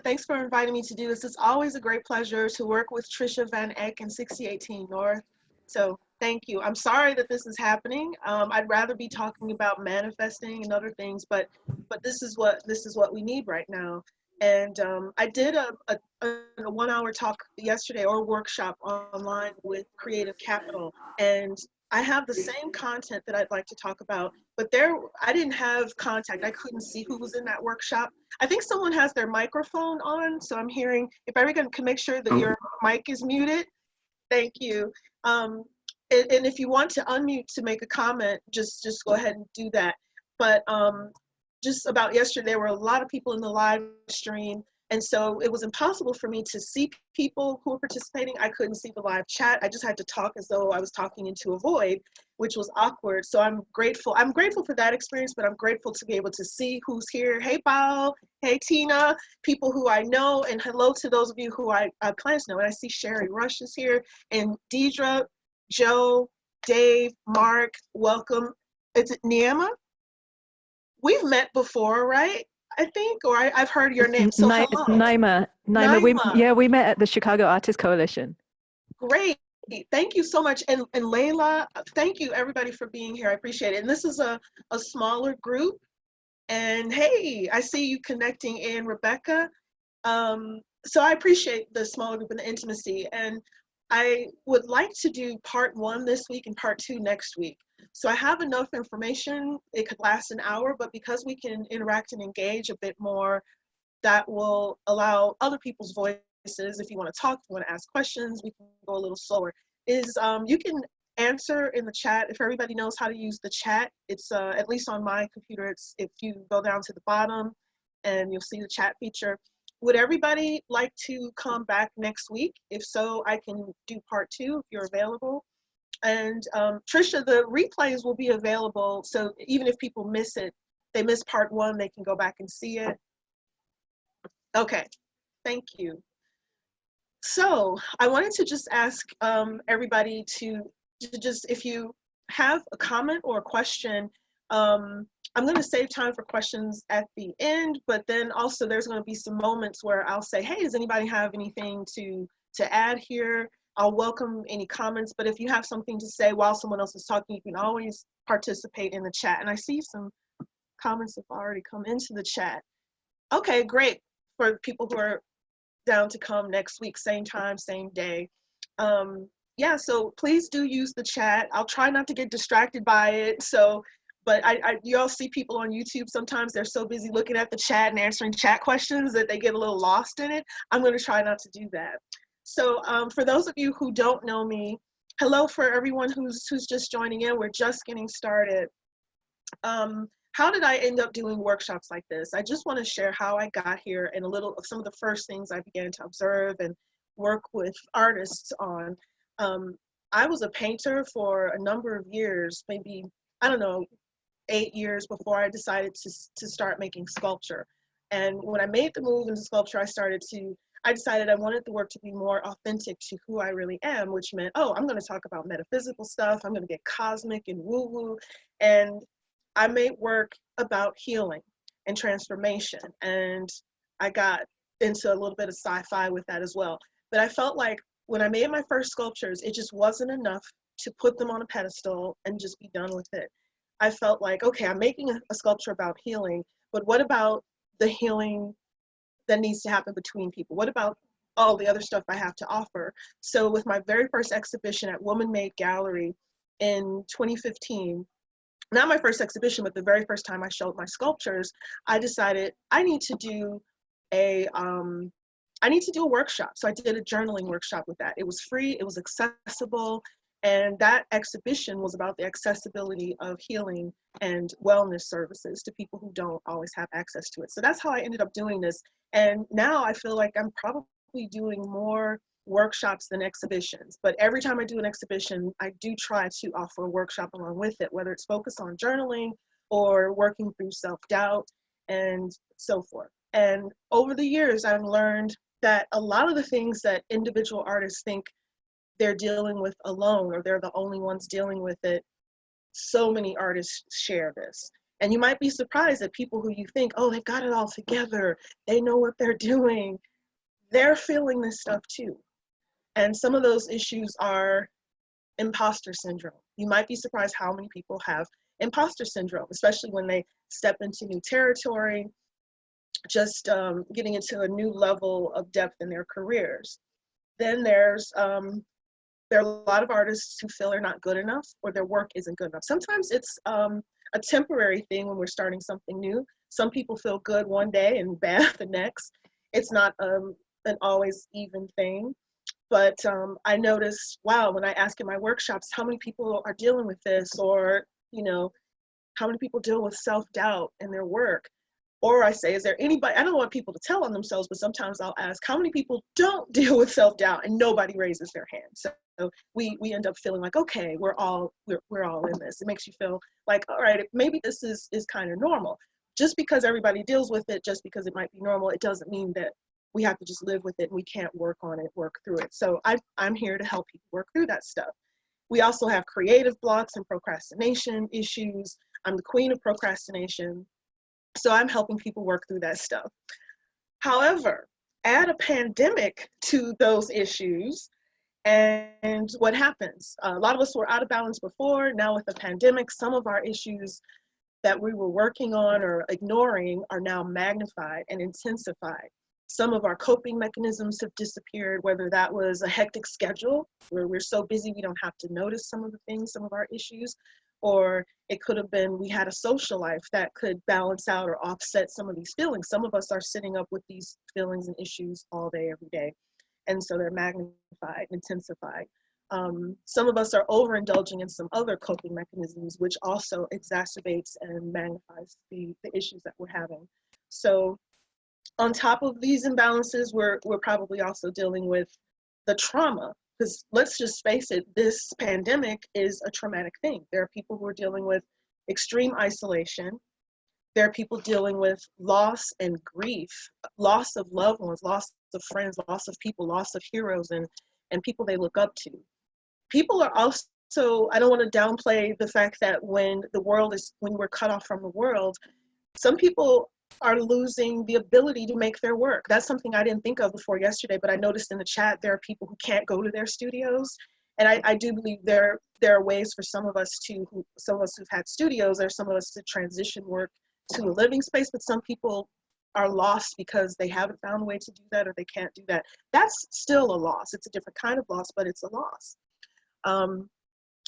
Thanks for inviting me to do this. It's always a great pleasure to work with Trisha Van Eck and 6018 North. So thank you. I'm sorry that this is happening. I'd rather be talking about manifesting and other things, but this is what we need right now. And I did a 1 hour talk yesterday or workshop online with Creative Capital, and I have the same content that I'd like to talk about, but there I didn't have contact. I couldn't see who was in that workshop. I think someone has their microphone on, so I'm hearing, if everyone can make sure that your mic is muted. Thank you. Um, and if you want to unmute to make a comment, just go ahead and do that. But just about yesterday, there were a lot of people in the live stream, and so it was impossible for me to see people who were participating. I couldn't see the live chat. I just had to talk as though I was talking into a void, which was awkward. So I'm grateful. I'm grateful for that experience, but I'm grateful to be able to see who's here. Hey, Bao. Hey, Tina. People who I know, and hello to those of you who I plan to know. And I see Sherry Rush is here, and Deidre, Joe, Dave, Mark, welcome. Is it Niema? We've met before, right? I think, or I've heard your name. So hello. Naima. Naima. We met at the Chicago Artists Coalition. Great. Thank you so much. And Layla, thank you everybody for being here. I appreciate it. And this is a smaller group. And hey, I see you connecting in, Rebecca. So I appreciate the smaller group and the intimacy. And I would like to do part 1 this week and part 2 next week. So I have enough information. It could last an hour, but because we can interact and engage a bit more, that will allow other people's voices. If you want to talk, if you want to ask questions, we can go a little slower. You can answer in the chat. If everybody knows how to use the chat, it's at least on my computer, it's if you go down to the bottom and you'll see the chat feature. Would everybody like to come back next week? If so, I can do part 2 if you're available. And Trisha, the replays will be available, so even if people miss it, they miss part 1, they can go back and see it. Okay, thank you. So I wanted to just ask everybody to just, if you have a comment or a question, I'm going to save time for questions at the end, but then also there's going to be some moments where I'll say, hey, does anybody have anything to add here? I'll welcome any comments, but if you have something to say while someone else is talking, you can always participate in the chat. And I see some comments have already come into the chat. Okay, great. For people who are down to come next week, same time, same day. Yeah, so please do use the chat. I'll try not to get distracted by it. So, but you all see people on YouTube, sometimes they're so busy looking at the chat and answering chat questions that they get a little lost in it. I'm gonna try not to do that. So for those of you who don't know me, hello for everyone who's just joining in. We're just getting started. How did I end up doing workshops like this? I just want to share how I got here and a little of some of the first things I began to observe and work with artists on. I was a painter for a number of years, maybe, I don't know, 8 years before I decided to start making sculpture. And when I made the move into sculpture, I decided I wanted the work to be more authentic to who I really am, which meant, oh, I'm going to talk about metaphysical stuff. I'm going to get cosmic and woo-woo. And I made work about healing and transformation. And I got into a little bit of sci-fi with that as well. But I felt like when I made my first sculptures, it just wasn't enough to put them on a pedestal and just be done with it. I felt like, okay, I'm making a sculpture about healing, but what about the healing that needs to happen between people? What about all the other stuff I have to offer? So with my very first exhibition at Woman Made Gallery in 2015, not my first exhibition, but the very first time I showed my sculptures, I decided I need to do a workshop. So I did a journaling workshop with that. It was free, it was accessible, and that exhibition was about the accessibility of healing and wellness services to people who don't always have access to it. So that's how I ended up doing this. And now I feel like I'm probably doing more workshops than exhibitions, but every time I do an exhibition, I do try to offer a workshop along with it, whether it's focused on journaling or working through self-doubt and so forth. And over the years, I've learned that a lot of the things that individual artists think they're dealing with alone, or they're the only ones dealing with it, so many artists share this. And you might be surprised that people who you think, oh, they've got it all together, they know what they're doing, they're feeling this stuff too. And some of those issues are imposter syndrome. You might be surprised how many people have imposter syndrome, especially when they step into new territory, just getting into a new level of depth in their careers. Then there are a lot of artists who feel they're not good enough or their work isn't good enough. Sometimes it's a temporary thing when we're starting something new. Some people feel good one day and bad the next. It's not an always even thing. But I noticed, wow, when I ask in my workshops, how many people are dealing with this, or, you know, how many people deal with self-doubt in their work? Or I say, is there anybody, I don't want people to tell on themselves, but sometimes I'll ask, how many people don't deal with self-doubt, and nobody raises their hand. So we end up feeling like, okay, we're all in this. It makes you feel like, all right, maybe this is kind of normal. Just because everybody deals with it, just because it might be normal, it doesn't mean that we have to just live with it and we can't work on it, work through it. So I'm here to help people work through that stuff. We also have creative blocks and procrastination issues. I'm the queen of procrastination. So I'm helping people work through that stuff. However, add a pandemic to those issues, and what happens? A lot of us were out of balance before. Now with the pandemic, some of our issues that we were working on or ignoring are now magnified and intensified. Some of our coping mechanisms have disappeared, whether that was a hectic schedule where we're so busy we don't have to notice some of the things, some of our issues, or it could have been we had a social life that could balance out or offset some of these feelings. Some of us are sitting up with these feelings and issues all day, every day. And so they're magnified, intensified. Some of us are overindulging in some other coping mechanisms, which also exacerbates and magnifies the issues that we're having. So on top of these imbalances, we're probably also dealing with the trauma, because let's just face it, this pandemic is a traumatic thing. There are people who are dealing with extreme isolation. There are people dealing with loss and grief, loss of loved ones, loss of friends, loss of people, loss of heroes and people they look up to. People are also, I don't want to downplay the fact that when we're cut off from the world, some people are losing the ability to make their work. That's something I didn't think of before yesterday, but I noticed in the chat there are people who can't go to their studios. And I do believe there are ways for some of us who've had studios, or some of us to transition work to a living space, but some people are lost because they haven't found a way to do that, or they can't do that. That's still a loss. It's a different kind of loss, but it's a loss.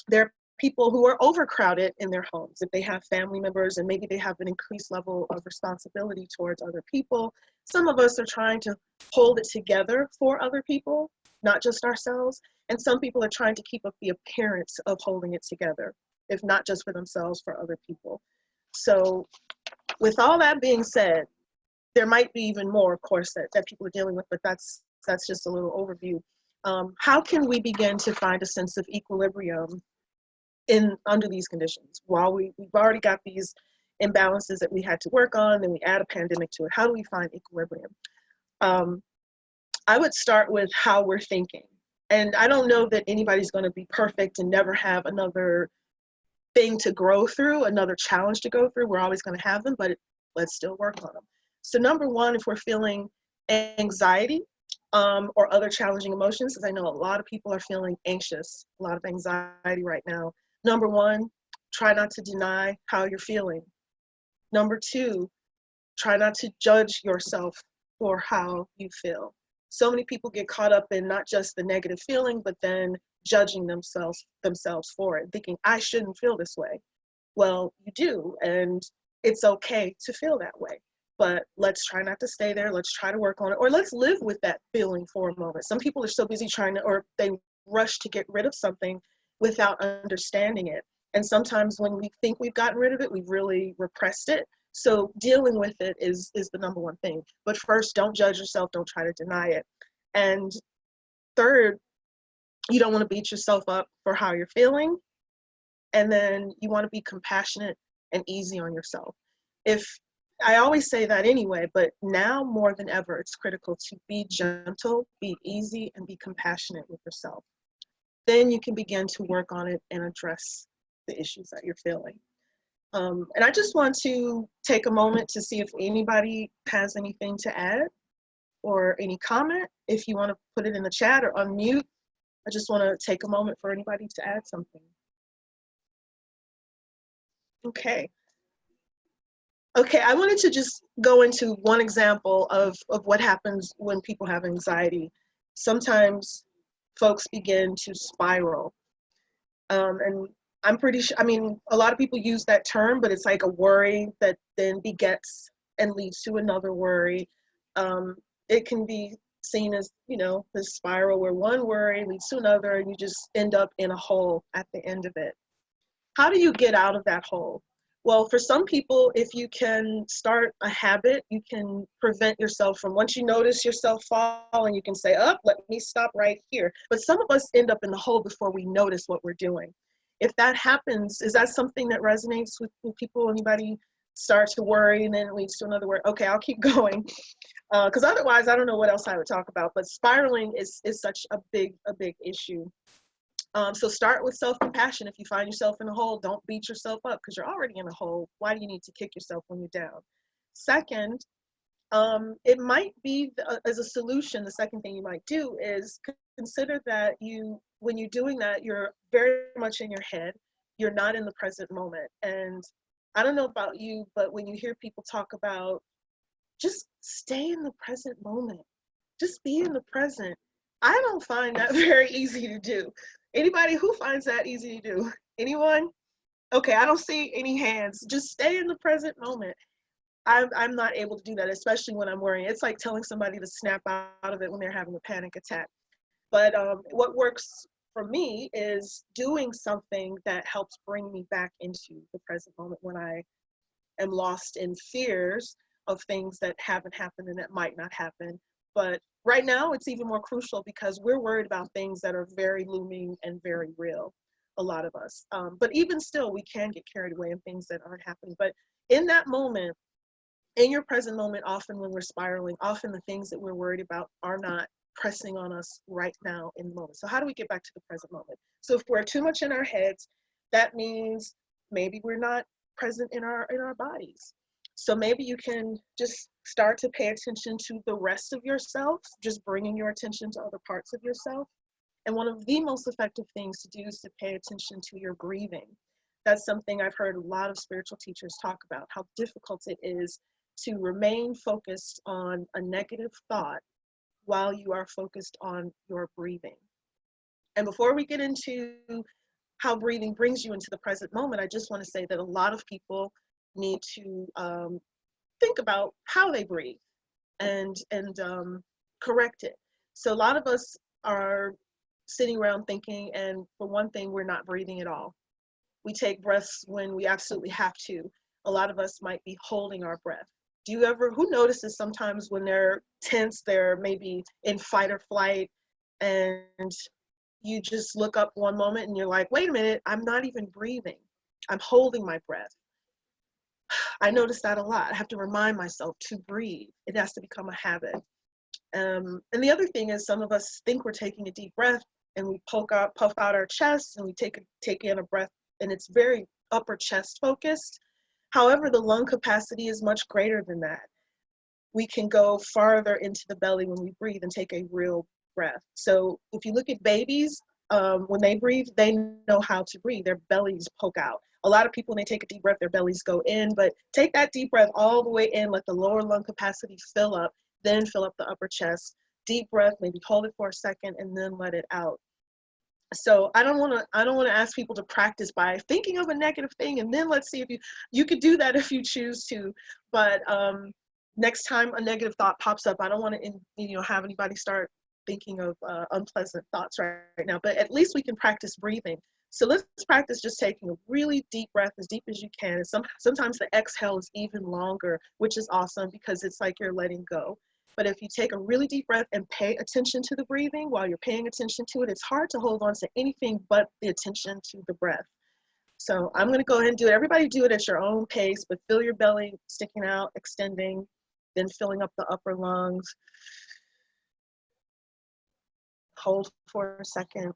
There are people who are overcrowded in their homes. If they have family members and maybe they have an increased level of responsibility towards other people, some of us are trying to hold it together for other people, not just ourselves. And some people are trying to keep up the appearance of holding it together, if not just for themselves, for other people. So with all that being said, there might be even more, of course, that people are dealing with, but that's just a little overview. How can we begin to find a sense of equilibrium under these conditions? While we've already got these imbalances that we had to work on, then we add a pandemic to it. How do we find equilibrium? I would start with how we're thinking. And I don't know that anybody's going to be perfect and never have another thing to grow through, another challenge to go through. We're always going to have them, but let's still work on them. So number one, if we're feeling anxiety or other challenging emotions, because I know a lot of people are feeling anxious, a lot of anxiety right now. Number one, try not to deny how you're feeling. Number two, try not to judge yourself for how you feel. So many people get caught up in not just the negative feeling, but then judging themselves for it, thinking, I shouldn't feel this way. Well, you do, and it's okay to feel that way. But let's try not to stay there. Let's try to work on it, or let's live with that feeling for a moment. Some people are so busy or they rush to get rid of something without understanding it. And sometimes when we think we've gotten rid of it, we've really repressed it. So dealing with it is the number one thing. But first, don't judge yourself. Don't try to deny it. And third, you don't want to beat yourself up for how you're feeling. And then you want to be compassionate and easy on yourself. I always say that anyway, but now more than ever, it's critical to be gentle, be easy, and be compassionate with yourself. Then you can begin to work on it and address the issues that you're feeling. And I just want to take a moment to see if anybody has anything to add or any comment. If you want to put it in the chat or unmute, I just want to take a moment for anybody to add something. Okay. Okay, I wanted to just go into one example of what happens when people have anxiety. Sometimes folks begin to spiral. And I'm pretty sure, I mean, a lot of people use that term, but it's like a worry that then begets and leads to another worry. It can be seen as, you know, this spiral where one worry leads to another and you just end up in a hole at the end of it. How do you get out of that hole? Well, for some people, if you can start a habit, you can prevent yourself from, once you notice yourself falling, you can say, oh, let me stop right here. But some of us end up in the hole before we notice what we're doing. If that happens, is that something that resonates with people? Anybody start to worry and then it leads to another worry? Okay, I'll keep going. Because otherwise, I don't know what else I would talk about. But spiraling is such a big issue. So start with self-compassion. If you find yourself in a hole, don't beat yourself up because you're already in a hole. Why do you need to kick yourself when you're down? Second, it might be as a solution, the second thing you might do is consider that when you're doing that, you're very much in your head. You're not in the present moment. And I don't know about you, but when you hear people talk about just stay in the present moment, just be in the present, I don't find that very easy to do. Anybody who finds that easy to do? Anyone? Okay, I don't see any hands. Just stay in the present moment. I'm not able to do that, especially when I'm worrying. It's like telling somebody to snap out of it when they're having a panic attack. But what works for me is doing something that helps bring me back into the present moment when I am lost in fears of things that haven't happened and that might not happen. But right now, it's even more crucial because we're worried about things that are very looming and very real, a lot of us. But even still, we can get carried away in things that aren't happening. But in that moment, in your present moment, often when we're spiraling, often the things that we're worried about are not pressing on us right now in the moment. So how do we get back to the present moment? So if we're too much in our heads, that means maybe we're not present in our bodies. So maybe you can just start to pay attention to the rest of yourself, just bringing your attention to other parts of yourself. And one of the most effective things to do is to pay attention to your breathing. That's something I've heard a lot of spiritual teachers talk about, how difficult it is to remain focused on a negative thought while you are focused on your breathing. And before we get into how breathing brings you into the present moment, I just want to say that a lot of people need to think about how they breathe and correct it. So a lot of us are sitting around thinking, and for one thing, we're not breathing at all. We take breaths when we absolutely have to. A lot of us might be holding our breath. Do you ever, who notices sometimes when they're tense, they're maybe in fight or flight, and you just look up one moment and you're like, wait a minute, I'm not even breathing. I'm holding my breath. I notice that a lot. I have to remind myself to breathe. It has to become a habit. And the other thing is some of us think we're taking a deep breath and we puff out our chest and we take in a breath, and it's very upper chest focused. However, the lung capacity is much greater than that. We can go farther into the belly when we breathe and take a real breath. So if you look at babies, when they breathe, they know how to breathe. Their bellies poke out. A lot of people, when they take a deep breath, their bellies go in, but take that deep breath all the way in, let the lower lung capacity fill up, then fill up the upper chest. Deep breath, maybe hold it for a second and then let it out. So I don't want to ask people to practice by thinking of a negative thing and then let's see if you could do that if you choose to, but next time a negative thought pops up, I don't want to have anybody start thinking of unpleasant thoughts right now, but at least we can practice breathing. So let's practice just taking a really deep breath, as deep as you can. And sometimes the exhale is even longer, which is awesome because it's like you're letting go. But if you take a really deep breath and pay attention to the breathing while you're paying attention to it, it's hard to hold on to anything but the attention to the breath. So I'm going to go ahead and do it. Everybody do it at your own pace, but feel your belly sticking out, extending, then filling up the upper lungs. Hold for a second.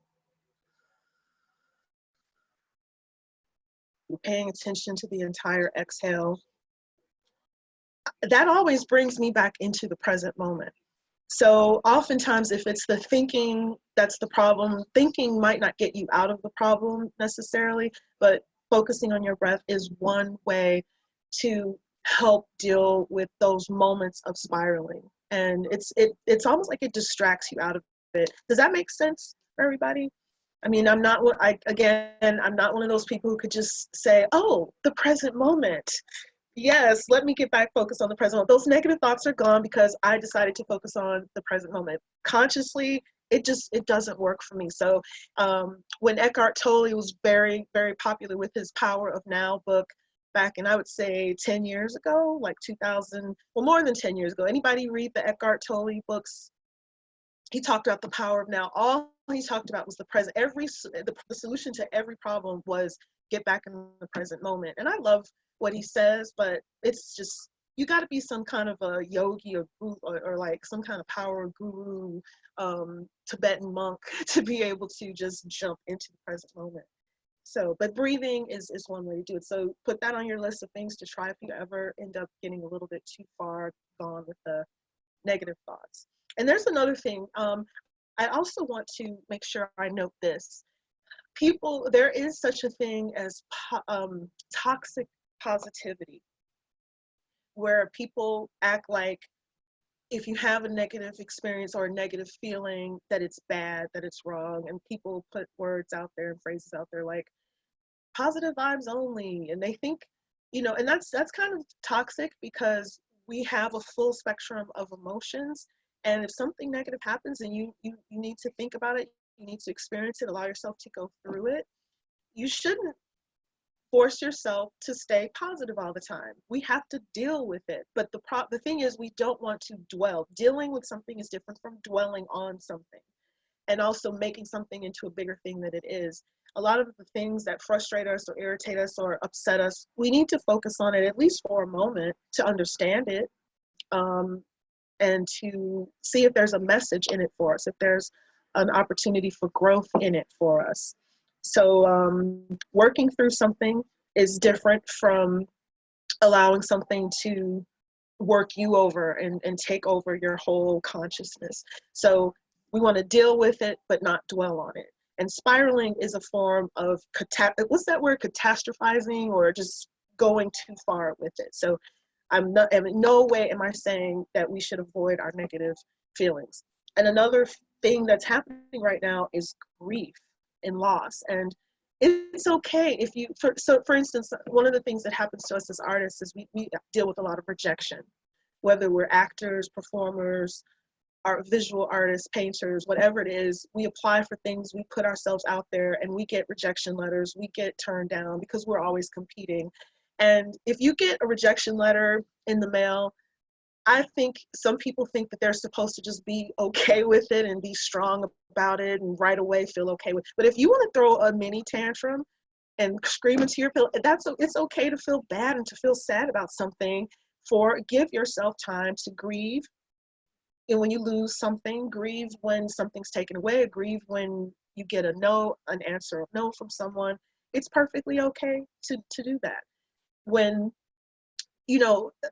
We're paying attention to the entire exhale. That always brings me back into the present moment. So oftentimes, if it's the thinking that's the problem, thinking might not get you out of the problem necessarily, but focusing on your breath is one way to help deal with those moments of spiraling. And it's almost like it distracts you out of it. Does that make sense for everybody? I mean, I'm not one of those people who could just say, oh, the present moment. Yes, let me get back focused on the present moment. Those negative thoughts are gone because I decided to focus on the present moment. Consciously, it doesn't work for me. So when Eckhart Tolle was very, very popular with his Power of Now book back in, I would say 10 years ago, like 2000, well, more than 10 years ago. Anybody read the Eckhart Tolle books? He talked about the power of now. All he talked about was the present. The solution to every problem was get back in the present moment. And I love what he says, but it's just, you got to be some kind of a yogi or like some kind of power guru, Tibetan monk to be able to just jump into the present moment. So, but breathing is one way to do it. So put that on your list of things to try if you ever end up getting a little bit too far gone with the negative thoughts. And there's another thing. I also want to make sure I note this. There is such a thing as toxic positivity, where people act like if you have a negative experience or a negative feeling that it's bad, that it's wrong, and people put words out there and phrases out there like positive vibes only, and they think, and that's kind of toxic because we have a full spectrum of emotions, and if something negative happens and you need to think about it, you need to experience it, allow yourself to go through it. You shouldn't force yourself to stay positive all the time. We have to deal with it. But the thing is, we don't want to dwell. Dealing with something is different from dwelling on something, and also making something into a bigger thing than it is. A lot of the things that frustrate us or irritate us or upset us, we need to focus on it at least for a moment to understand it, and to see if there's a message in it for us, if there's an opportunity for growth in it for us. So working through something is different from allowing something to work you over and take over your whole consciousness. So we want to deal with it, but not dwell on it. And spiraling is a form of, what's that word, catastrophizing, or just going too far with it. So in no way am I saying that we should avoid our negative feelings. And another thing that's happening right now is grief and loss. And it's okay if you, for instance, one of the things that happens to us as artists is we deal with a lot of rejection, whether we're actors, performers, visual artists, painters, whatever it is. We apply for things, we put ourselves out there, and we get rejection letters, we get turned down because we're always competing. And if you get a rejection letter in the mail, I think some people think that they're supposed to just be okay with it and be strong about it and right away feel okay with it. But if you want to throw a mini tantrum and scream into your pillow, it's okay to feel bad and to feel sad about something. Give yourself time to grieve. And when you lose something, grieve when something's taken away, grieve when you get an answer of no from someone. It's perfectly okay to do that. When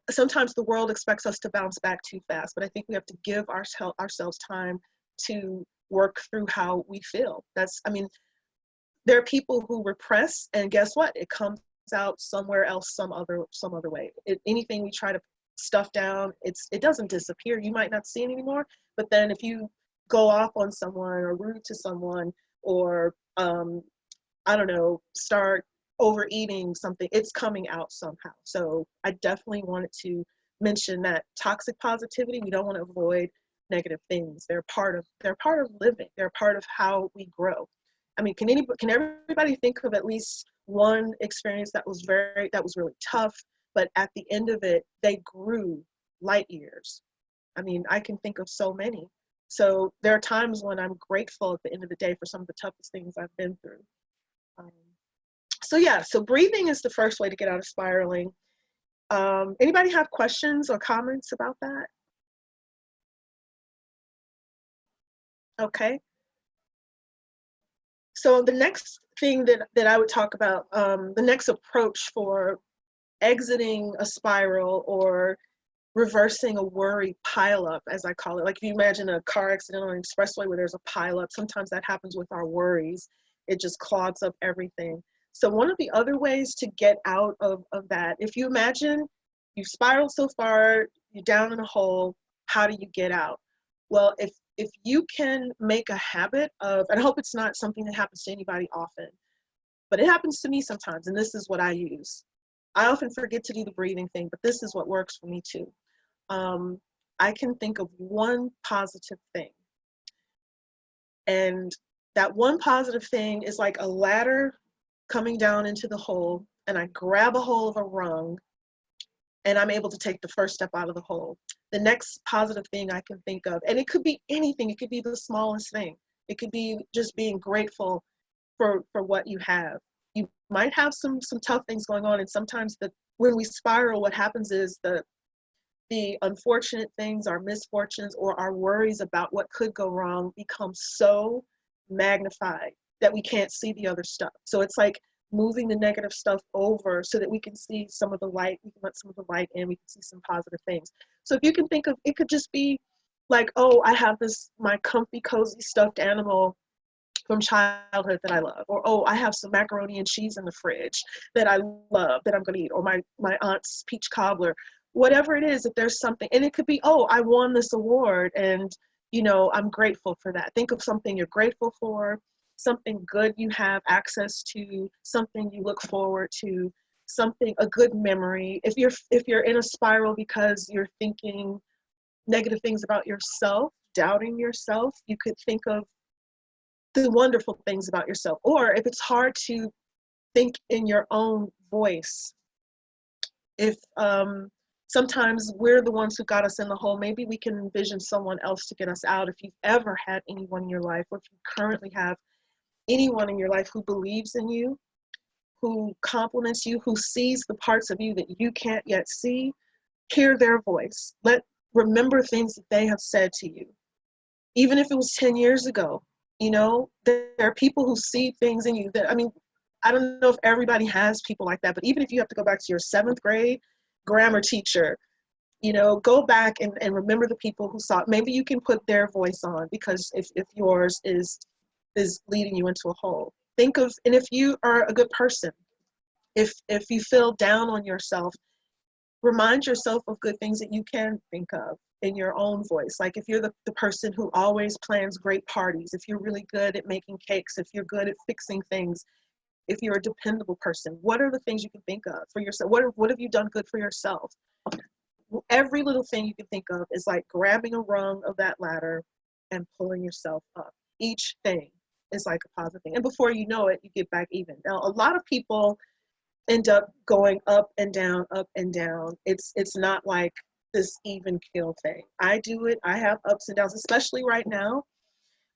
sometimes the world expects us to bounce back too fast, but I think we have to give ourselves time to work through how we feel. There are people who repress, and guess what? It comes out somewhere else, some other way. Anything we try to stuff down, it doesn't disappear. You might not see it anymore, but then if you go off on someone or rude to someone, or I don't know, start overeating something, it's coming out somehow. So I definitely wanted to mention that toxic positivity, we don't want to avoid negative things. They're part of living. They're part of how we grow. I mean, can everybody think of at least one experience that was really tough, but at the end of it, they grew light years? I mean, I can think of so many. So there are times when I'm grateful at the end of the day for some of the toughest things I've been through. So breathing is the first way to get out of spiraling. Anybody have questions or comments about that? Okay. So the next thing that I would talk about, the next approach for exiting a spiral or reversing a worry pileup, as I call it. Like if you imagine a car accident on an expressway where there's a pileup, sometimes that happens with our worries. It just clogs up everything. So one of the other ways to get out of that, if you imagine you've spiraled so far, you're down in a hole, how do you get out? Well, if you can make a habit of, and I hope it's not something that happens to anybody often, but it happens to me sometimes, and this is what I use. I often forget to do the breathing thing, but this is what works for me too. I can think of one positive thing. And that one positive thing is like a ladder coming down into the hole, and I grab a hold of a rung, and I'm able to take the first step out of the hole. The next positive thing I can think of, and it could be anything, it could be the smallest thing. It could be just being grateful for what you have. You might have some tough things going on, and sometimes when we spiral, what happens is the unfortunate things, our misfortunes, or our worries about what could go wrong become so magnified that we can't see the other stuff. So it's like moving the negative stuff over so that we can see some of the light, we can let some of the light in, we can see some positive things. So if you can think of, it could just be like, oh, I have my comfy, cozy stuffed animal from childhood that I love, or oh, I have some macaroni and cheese in the fridge that I love that I'm going to eat, or my aunt's peach cobbler, whatever it is. If there's something, and it could be, oh, I won this award, and I'm grateful for that. Think of something you're grateful for, something good you have access to, something you look forward to, a good memory. If you're in a spiral because you're thinking negative things about yourself, doubting yourself, you could think of the wonderful things about yourself. Or if it's hard to think in your own voice, if sometimes we're the ones who got us in the hole, maybe we can envision someone else to get us out. If you've ever had anyone in your life, or if you currently have anyone in your life who believes in you, who compliments you, who sees the parts of you that you can't yet see, hear their voice. Remember things that they have said to you. Even if it was 10 years ago, there are people who see things in you that, I don't know if everybody has people like that, but even if you have to go back to your 7th grade grammar teacher, go back and remember the people who saw it. Maybe you can put their voice on, because if yours is leading you into a hole. And if you are a good person, if you feel down on yourself, remind yourself of good things that you can think of in your own voice. Like if you're the person who always plans great parties, if you're really good at making cakes, if you're good at fixing things, if you're a dependable person, what are the things you can think of for yourself? What have you done good for yourself? Every little thing you can think of is like grabbing a rung of that ladder and pulling yourself up. Each thing is like a positive thing. And before you know it, you get back even. Now, a lot of people end up going up and down, up and down. It's not like this even kill thing. I do it. I have ups and downs, especially right now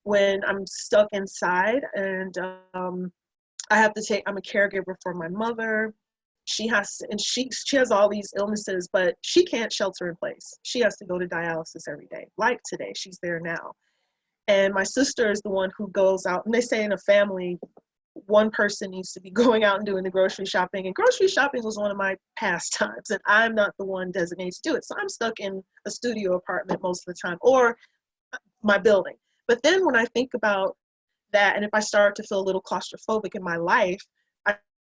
when I'm stuck inside, and I'm a caregiver for my mother. She has all these illnesses, but she can't shelter in place. She has to go to dialysis every day. Like today, she's there now. And my sister is the one who goes out, and they say in a family, one person needs to be going out and doing the grocery shopping. And grocery shopping was one of my pastimes, and I'm not the one designated to do it. So I'm stuck in a studio apartment most of the time, or my building. But then when I think about that, and if I start to feel a little claustrophobic in my life,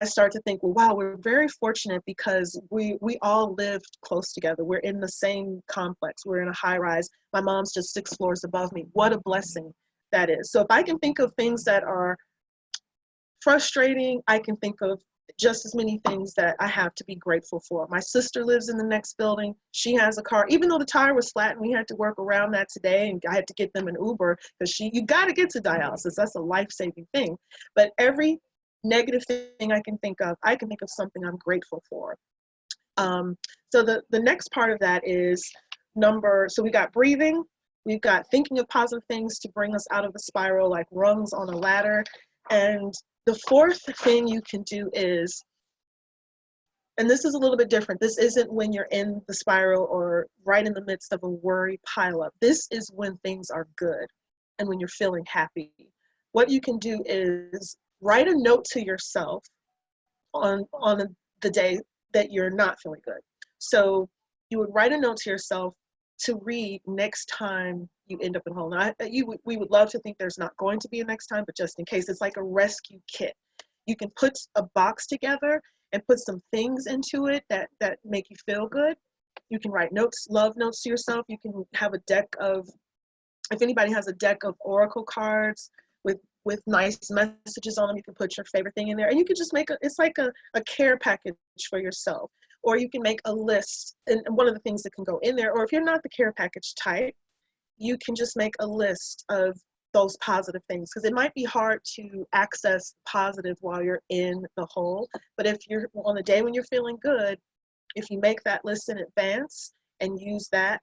I start to think, well, wow, we're very fortunate because we all lived close together. We're in the same complex. We're in a high rise. My mom's just 6 floors above me. What a blessing that is. So if I can think of things that are frustrating, I can think of just as many things that I have to be grateful for. My sister lives in the next building. She has a car. Even though the tire was flat and we had to work around that today, and I had to get them an Uber because you got to get to dialysis. That's a life-saving thing. But every negative thing I can think of something I'm grateful for. So the next part of that is so we got breathing, we've got thinking of positive things to bring us out of the spiral, like rungs on a ladder. And the 4th thing you can do is, and this is a little bit different. This isn't when you're in the spiral or right in the midst of a worry pileup. This is when things are good and when you're feeling happy. what you can do is write a note to yourself on the day that you're not feeling good. So you would write a note to yourself to read next time you end up in a hole. Now, we would love to think there's not going to be a next time, but just in case, it's like a rescue kit. You can put a box together and put some things into it that make you feel good. You can write notes, love notes to yourself. You can have a deck of, if anybody has a deck of oracle cards with nice messages on them, you can put your favorite thing in there, and you can just make it's like a care package for yourself. Or you can make a list, and one of the things that can go in there, or if you're not the care package type, you can just make a list of those positive things, because it might be hard to access positive while you're in the hole. But if you're on the day when you're feeling good, if you make that list in advance and use that,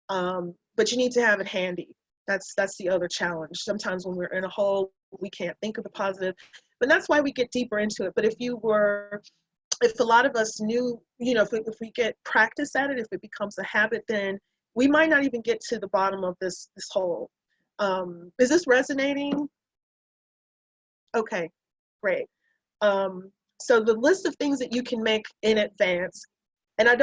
but you need to have it handy. That's the other challenge. Sometimes when we're in a hole, we can't think of the positive, but that's why we get deeper into it. But if a lot of us knew, if we get practice at it, if it becomes a habit, then we might not even get to the bottom of this hole. Is this resonating? Okay, great. So the list of things that you can make in advance, and I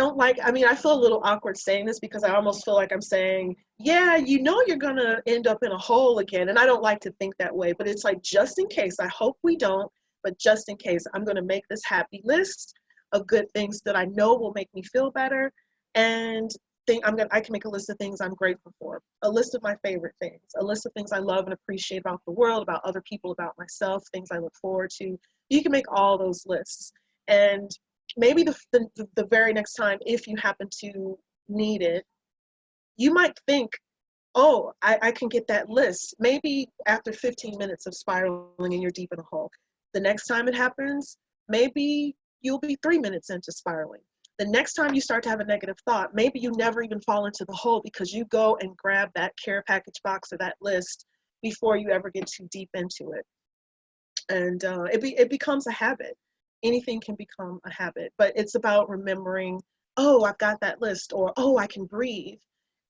feel a little awkward saying this because I almost feel like I'm saying, yeah, you're gonna end up in a hole again. And I don't like to think that way, but it's like, just in case, I hope we don't, but just in case, I'm gonna make this happy list of good things that I know will make me feel better. And I can make a list of things I'm grateful for, a list of my favorite things, a list of things I love and appreciate about the world, about other people, about myself, things I look forward to. You can make all those lists. And maybe the very next time, if you happen to need it, you might think, oh, I can get that list. Maybe after 15 minutes of spiraling and you're deep in a hole. The next time it happens, maybe you'll be 3 minutes into spiraling. The next time you start to have a negative thought, maybe you never even fall into the hole because you go and grab that care package box or that list before you ever get too deep into it. And it becomes a habit. Anything can become a habit, but it's about remembering, oh, I've got that list, or, oh, I can breathe.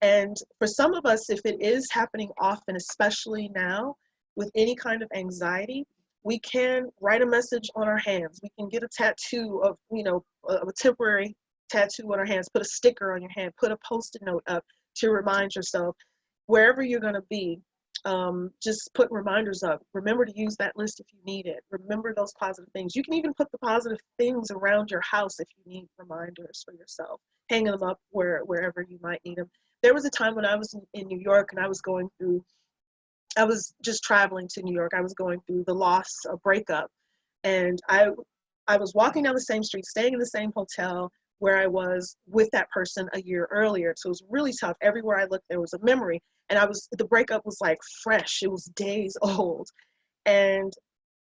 And for some of us, if it is happening often, especially now with any kind of anxiety, we can write a message on our hands. We can get a tattoo of, a temporary tattoo on our hands, put a sticker on your hand, put a Post-it note up to remind yourself, wherever you're going to be, just put reminders up. Remember to use that list if you need it. Remember those positive things. You can even put the positive things around your house if you need reminders for yourself, hanging them up wherever you might need them. There was a time when I was in New York and I was just traveling to New York. I was going through the loss, a breakup, and I was walking down the same street, staying in the same hotel where I was with that person a year earlier. So it was really tough. Everywhere I looked, there was a memory. And the breakup was like fresh. It was days old. And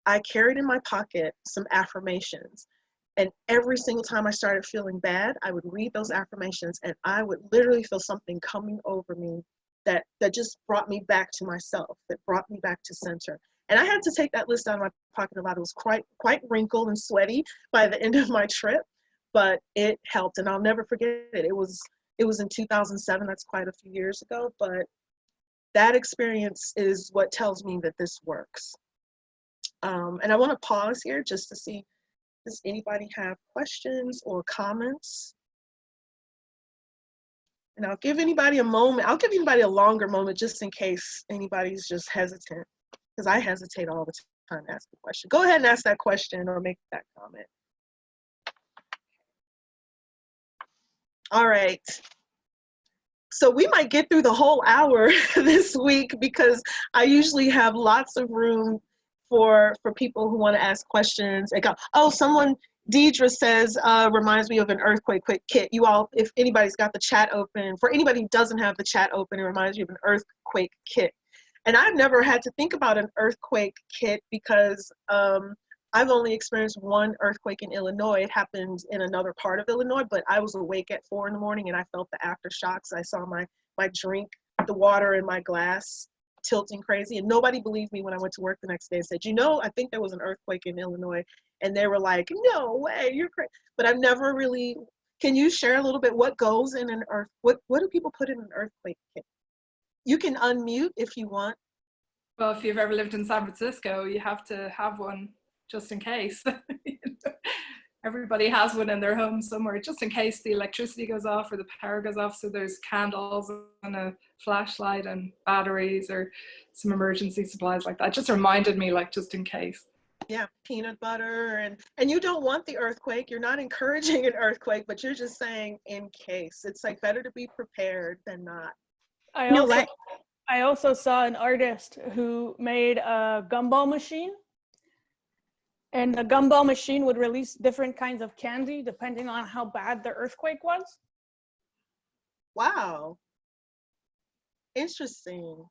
I carried in my pocket some affirmations. And every single time I started feeling bad, I would read those affirmations and I would literally feel something coming over me that just brought me back to myself, that brought me back to center. And I had to take that list out of my pocket a lot. It was quite wrinkled and sweaty by the end of my trip, but it helped, and I'll never forget it. It was in 2007. That's quite a few years ago, but that experience is what tells me that this works. And I want to pause here just to see, does anybody have questions or comments? And I'll give anybody a moment. I'll give anybody a longer moment just in case anybody's just hesitant, because I hesitate all the time to ask a question. Go ahead and ask that question or make that comment. All right. So we might get through the whole hour this week because I usually have lots of room for people who want to ask questions. Deidre says, reminds me of an earthquake kit. You all, if anybody's got the chat open, for anybody who doesn't have the chat open, it reminds me of an earthquake kit. And I've never had to think about an earthquake kit because I've only experienced one earthquake in Illinois. It happened in another part of Illinois, but I was awake at 4 a.m. and I felt the aftershocks. I saw my drink, the water in my glass tilting crazy, and nobody believed me when I went to work the next day and said, I think there was an earthquake in Illinois. And they were like, no way, you're crazy. But I've never really, can you share a little bit what goes in an what do people put in an earthquake kit? You can unmute if you want. Well, if you've ever lived in San Francisco, you have to have one just in case. You know, everybody has one in their home somewhere, just in case the electricity goes off or the power goes off. So there's candles and a flashlight and batteries or some emergency supplies like that. It just reminded me, like, just in case. Yeah, peanut butter, and you don't want the earthquake. You're not encouraging an earthquake, but you're just saying in case. It's like better to be prepared than not. I You know also what? I also saw an artist who made a gumball machine, and the gumball machine would release different kinds of candy depending on how bad the earthquake was. Wow, interesting.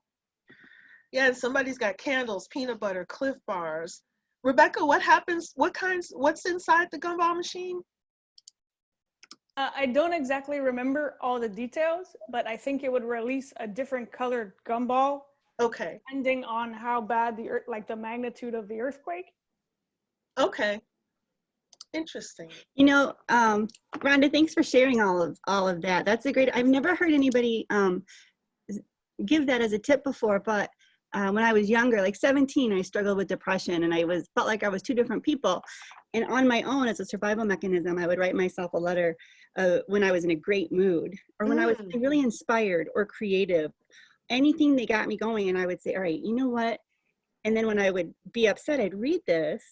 Yeah, and somebody's got candles, peanut butter, Cliff Bars. Rebecca, what happens? What's inside the gumball machine? I don't exactly remember all the details, but I think it would release a different colored gumball Okay, depending on how bad like the magnitude of the earthquake. okay, interesting. You know, Rhonda, thanks for sharing all of that. That's a great. I've never heard anybody give that as a tip before, but when I was younger, like 17, I struggled with depression, and felt like I was two different people. And on my own, as a survival mechanism, I would write myself a letter when I was in a great mood, or when I was really inspired or creative, anything that got me going. And I would say, all right, you know what? And then when I would be upset, I'd read this,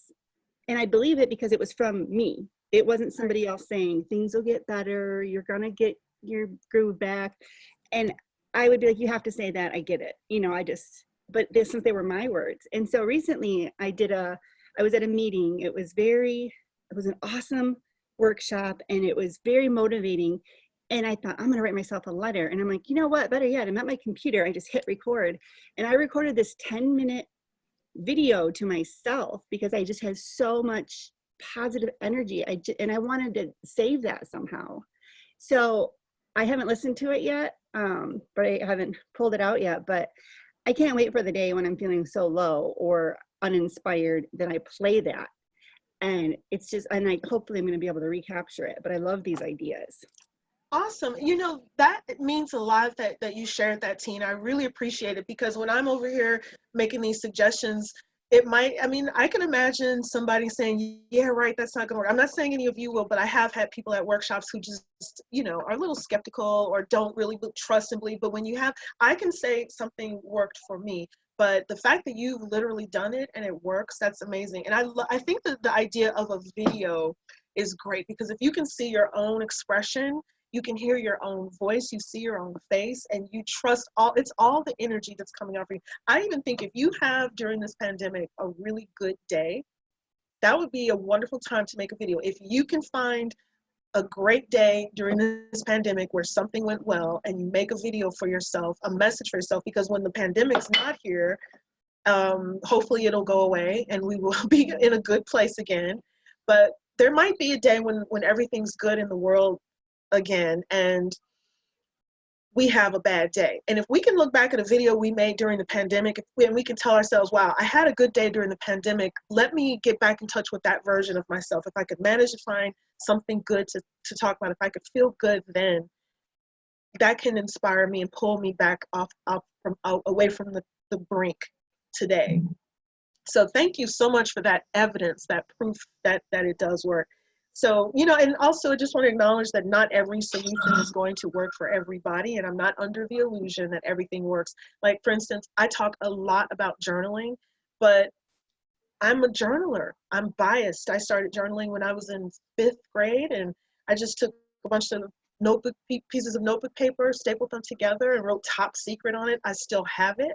and I believe it because it was from me. It wasn't somebody else saying things will get better, you're gonna get your groove back. And I would be like, you have to say that, I get it. You know, but since they were my words. And so recently I was at a meeting. It was an awesome workshop, and it was very motivating. And I thought, I'm gonna write myself a letter. And I'm like, you know what, better yet, I'm at my computer, I just hit record. And I recorded this 10-minute video to myself because I just had so much positive energy. And I wanted to save that somehow. So I haven't listened to it yet, but I haven't pulled it out yet. But I can't wait for the day when I'm feeling so low or uninspired that I play that. And hopefully I'm going to be able to recapture it. But I love these ideas. Awesome. You know, that means a lot that you shared that, Tina. I really appreciate it, because when I'm over here making these suggestions, I can imagine somebody saying, yeah, right, that's not gonna work. I'm not saying any of you will, but I have had people at workshops who just, are a little skeptical or don't really trust and believe. But I can say something worked for me, but the fact that you've literally done it and it works, that's amazing. And I think that the idea of a video is great, because if you can see your own expression, you can hear your own voice, you see your own face, and you trust it's all the energy that's coming out for you. I even think if you have during this pandemic a really good day, that would be a wonderful time to make a video. If you can find a great day during this pandemic where something went well, and you make a video for yourself, a message for yourself, because when the pandemic's not here, hopefully it'll go away and we will be in a good place again. But there might be a day when everything's good in the world again, and we have a bad day. And if we can look back at a video we made during the pandemic, and we can tell ourselves, wow, I had a good day during the pandemic, let me get back in touch with that version of myself. If I could manage to find something good to talk about, if I could feel good, then that can inspire me and pull me back away from the brink today. So thank you so much for that evidence, that proof that it does work. So, and also I just want to acknowledge that not every solution is going to work for everybody, and I'm not under the illusion that everything works. Like, for instance, I talk a lot about journaling, but I'm a journaler. I'm biased. I started journaling when I was in 5th grade, and I just took a bunch of pieces of notebook paper, stapled them together, and wrote Top Secret on it. I still have it.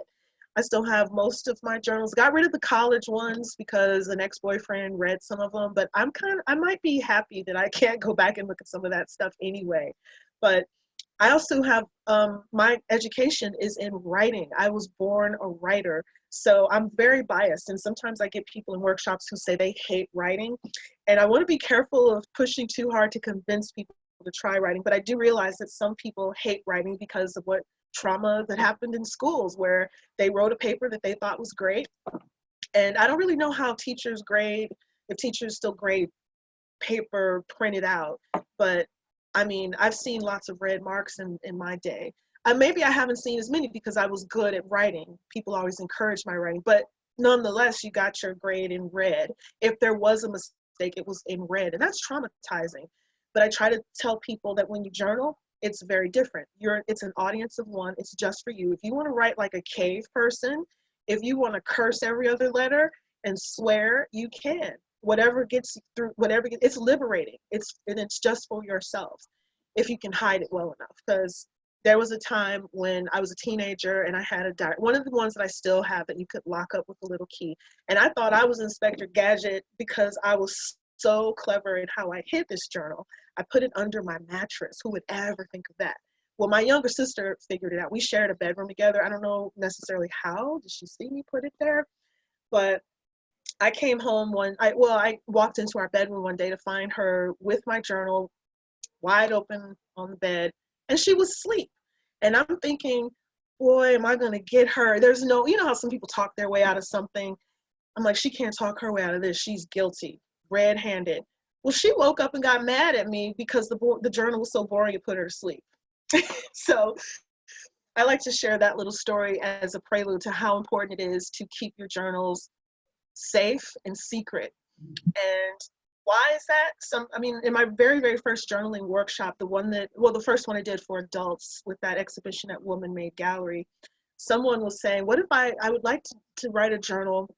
I still have most of my journals. Got rid of the college ones because an ex-boyfriend read some of them, but I might be happy that I can't go back and look at some of that stuff anyway. But I also have, my education is in writing. I was born a writer, so I'm very biased. And sometimes I get people in workshops who say they hate writing. And I want to be careful of pushing too hard to convince people to try writing. But I do realize that some people hate writing because of what trauma that happened in schools, where they wrote a paper that they thought was great. And I don't really know how teachers grade, if teachers still grade paper printed out, but I mean, I've seen lots of red marks in my day. maybe I haven't seen as many because I was good at writing. People always encourage my writing, but nonetheless, you got your grade in red. If there was a mistake, it was in red, and that's traumatizing. But I try to tell people that when you journal, it's very different. It's an audience of one. It's just for you. If you want to write like a cave person, if you want to curse every other letter and swear, you can. Whatever gets you through, it's liberating. It's just for yourself if you can hide it well enough. Because there was a time when I was a teenager and I had a diary, one of the ones that I still have that you could lock up with a little key. And I thought I was Inspector Gadget because I was so clever in how I hid this journal. I put it under my mattress. Who would ever think of that? Well, my younger sister figured it out. We shared a bedroom together. I don't know necessarily how. Did she see me put it there? But I came home I walked into our bedroom one day to find her with my journal wide open on the bed, and she was asleep. And I'm thinking, boy, am I going to get her? There's no, you know how some people talk their way out of something? I'm like, she can't talk her way out of this. She's guilty, red-handed. Well, she woke up and got mad at me because the journal was so boring it put her to sleep. So I like to share that little story as a prelude to how important it is to keep your journals safe and secret. And why is that? In my very, very first journaling workshop, the first one I did for adults with that exhibition at Woman Made Gallery, someone was saying, what if I would like to write a journal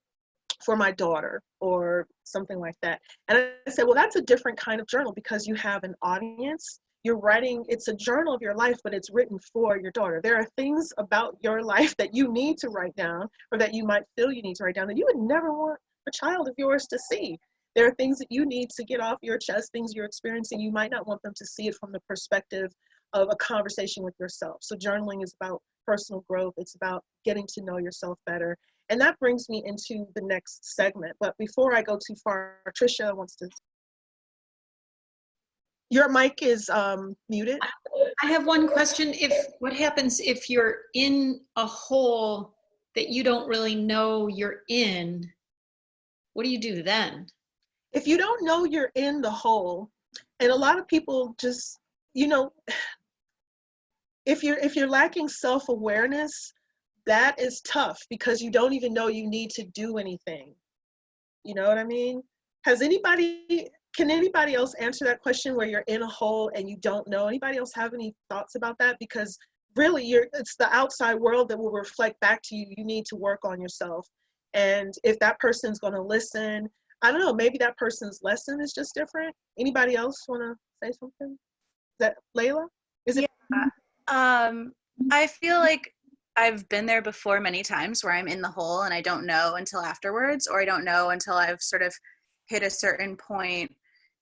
for my daughter or something like that. And I said, well, that's a different kind of journal because you have an audience. You're writing, it's a journal of your life, but it's written for your daughter. There are things about your life that you need to write down or that you might feel you need to write down that you would never want a child of yours to see. There are things that you need to get off your chest, things you're experiencing. You might not want them to see it from the perspective of a conversation with yourself. So journaling is about personal growth. It's about getting to know yourself better. And that brings me into the next segment. But before I go too far, Tricia wants to. Your mic is muted. I have one question. What happens if you're in a hole that you don't really know you're in? What do you do then? If you don't know you're in the hole, and a lot of people just, if you're lacking self-awareness, that is tough because you don't even know you need to do anything. You know what I mean? Can anybody else answer that question where you're in a hole and you don't know? Anybody else have any thoughts about that? Because really it's the outside world that will reflect back to you. You need to work on yourself. And if that person's going to listen, I don't know, maybe that person's lesson is just different. Anybody else want to say something? Is that Layla? Is it? Yeah. I feel like I've been there before many times where I'm in the hole and I don't know until afterwards, or I don't know until I've sort of hit a certain point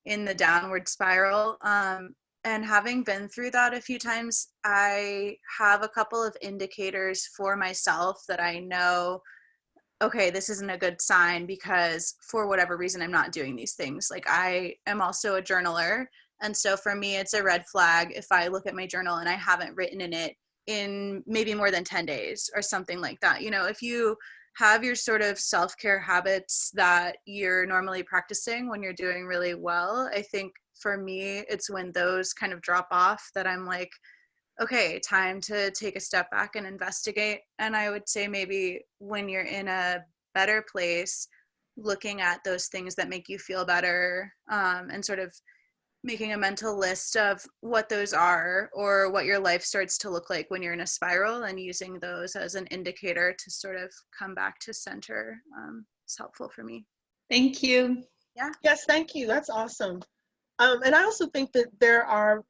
in the downward spiral. And having been through that a few times, I have a couple of indicators for myself that I know, okay, this isn't a good sign because for whatever reason, I'm not doing these things. Like I am also a journaler. And so for me, it's a red flag if I look at my journal and I haven't written in it in maybe more than 10 days or something like that. If you have your sort of self-care habits that you're normally practicing when you're doing really well, I think for me, it's when those kind of drop off that I'm like, okay, time to take a step back and investigate. And I would say maybe when you're in a better place, looking at those things that make you feel better, and sort of making a mental list of what those are or what your life starts to look like when you're in a spiral, and using those as an indicator to sort of come back to center is helpful for me. Thank you. Yeah. Yes, thank you. That's awesome. And I also think that there are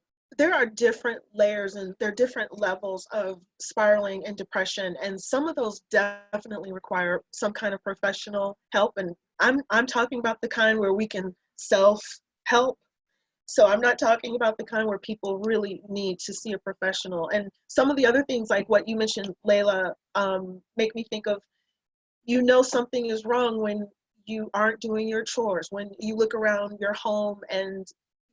different layers and there are different levels of spiraling and depression, and some of those definitely require some kind of professional help. And I'm talking about the kind where we can self-help. So I'm not talking about the kind where people really need to see a professional. And some of the other things, like what you mentioned, Layla, make me think of, something is wrong when you aren't doing your chores, when you look around your home and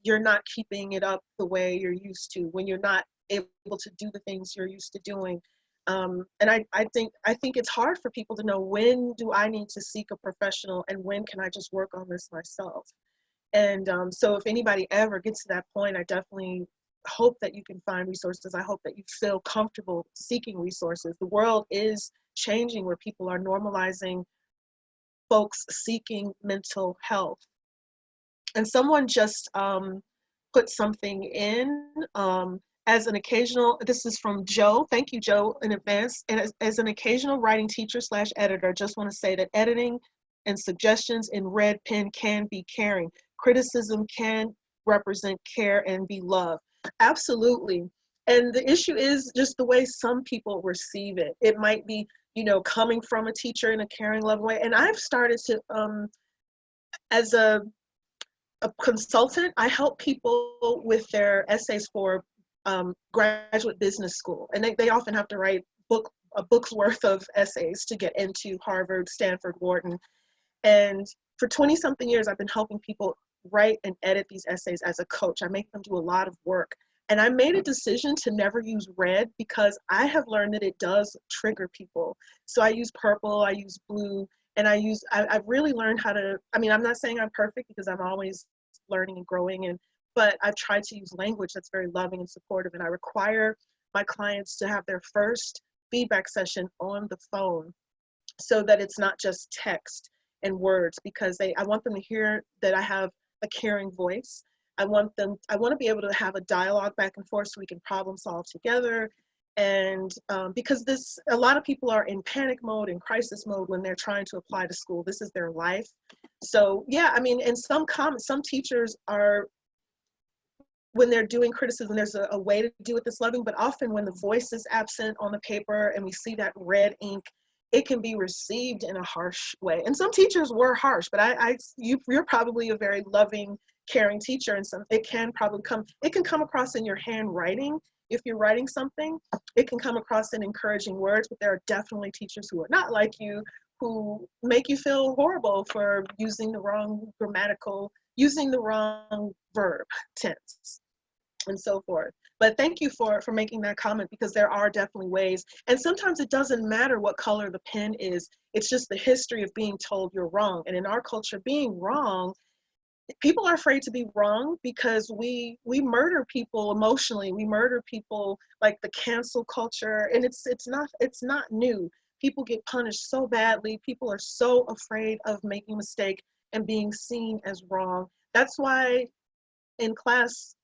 you're not keeping it up the way you're used to, when you're not able to do the things you're used to doing. And I think it's hard for people to know, when do I need to seek a professional and when can I just work on this myself? And so if anybody ever gets to that point, I definitely hope that you can find resources. I hope that you feel comfortable seeking resources. The world is changing where people are normalizing folks seeking mental health. And someone just put something in as an occasional, this is from Joe. Thank you, Joe, in advance. And as an occasional writing teacher / editor, just want to say that editing and suggestions in red pen can be caring. Criticism can represent care and be love. Absolutely. And the issue is just the way some people receive it. It might be, you know, coming from a teacher in a caring, loving way. And I've started to, as a consultant, I help people with their essays for graduate business school. And they often have to write a book's worth of essays to get into Harvard, Stanford, Wharton. And for 20-something years, I've been helping people write and edit these essays as a coach. I make them do a lot of work. And I made a decision to never use red because I have learned that it does trigger people. So I use purple, I use blue, and I've really learned how to, I mean, I'm not saying I'm perfect because I'm always learning and growing, but I've tried to use language that's very loving and supportive. And I require my clients to have their first feedback session on the phone so that it's not just text and words, because I want them to hear that I have a caring voice. I want to be able to have a dialogue back and forth so we can problem solve together. And because a lot of people are in panic mode and crisis mode when they're trying to apply to school. This is their life. So yeah, I mean, and some teachers are, when they're doing criticism, there's a way to do it that's loving, but often when the voice is absent on the paper and we see that red ink, it can be received in a harsh way. And some teachers were harsh, but you're probably a very loving, caring teacher, and it can come across in your handwriting. If you're writing something, it can come across in encouraging words, but there are definitely teachers who are not like you, who make you feel horrible for using the wrong verb tense, and so forth. But thank you for making that comment, because there are definitely ways. And sometimes it doesn't matter what color the pen is. It's just the history of being told you're wrong. And in our culture, being wrong, people are afraid to be wrong because we murder people emotionally. We murder people, like the cancel culture. And it's not new. People get punished so badly. People are so afraid of making a mistake and being seen as wrong. That's why in classes,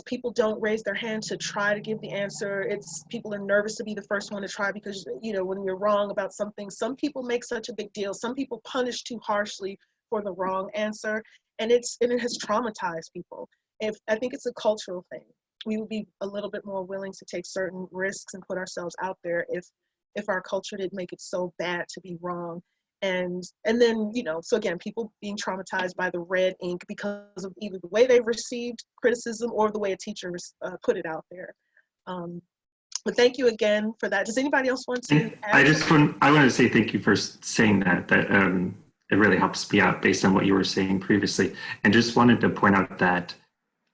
people don't raise their hand to try to give the answer. People are nervous to be the first one to try because, you know, when you're wrong about something, some people make such a big deal. Some people punish too harshly for the wrong answer, and it has traumatized people. I think it's a cultural thing. We would be a little bit more willing to take certain risks and put ourselves out there if our culture didn't make it so bad to be wrong. And then, you know, so again, people being traumatized by the red ink because of either the way they received criticism or the way a teacher put it out there. But thank you again for that. Does anybody else want to add? I want to say thank you for saying that it really helps me out based on what you were saying previously. And just wanted to point out that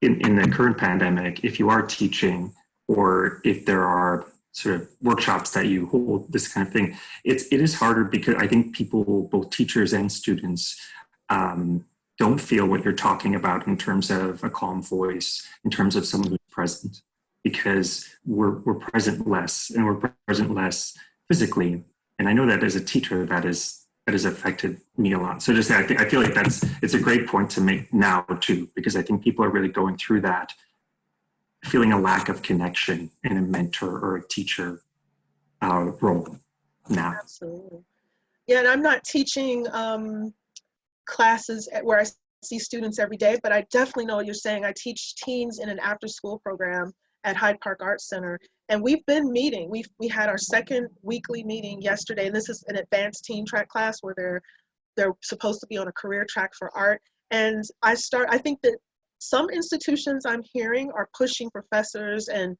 in the current pandemic, if you are teaching or if there are sort of workshops that you hold, this kind of thing, it is harder because I think people, both teachers and students, don't feel what you're talking about in terms of a calm voice, in terms of someone who's present, because we're present less, and we're present less physically. And I know that as a teacher, that has affected me a lot. So just I feel like it's a great point to make now too, because I think people are really going through that, feeling a lack of connection in a mentor or a teacher role now. Absolutely. Yeah, and I'm not teaching classes where I see students every day, but I definitely know what you're saying. I teach teens in an after-school program at Hyde Park Arts Center, and we've been meeting. We had our second weekly meeting yesterday, and this is an advanced teen track class where they're supposed to be on a career track for art. And I think that some institutions I'm hearing are pushing professors and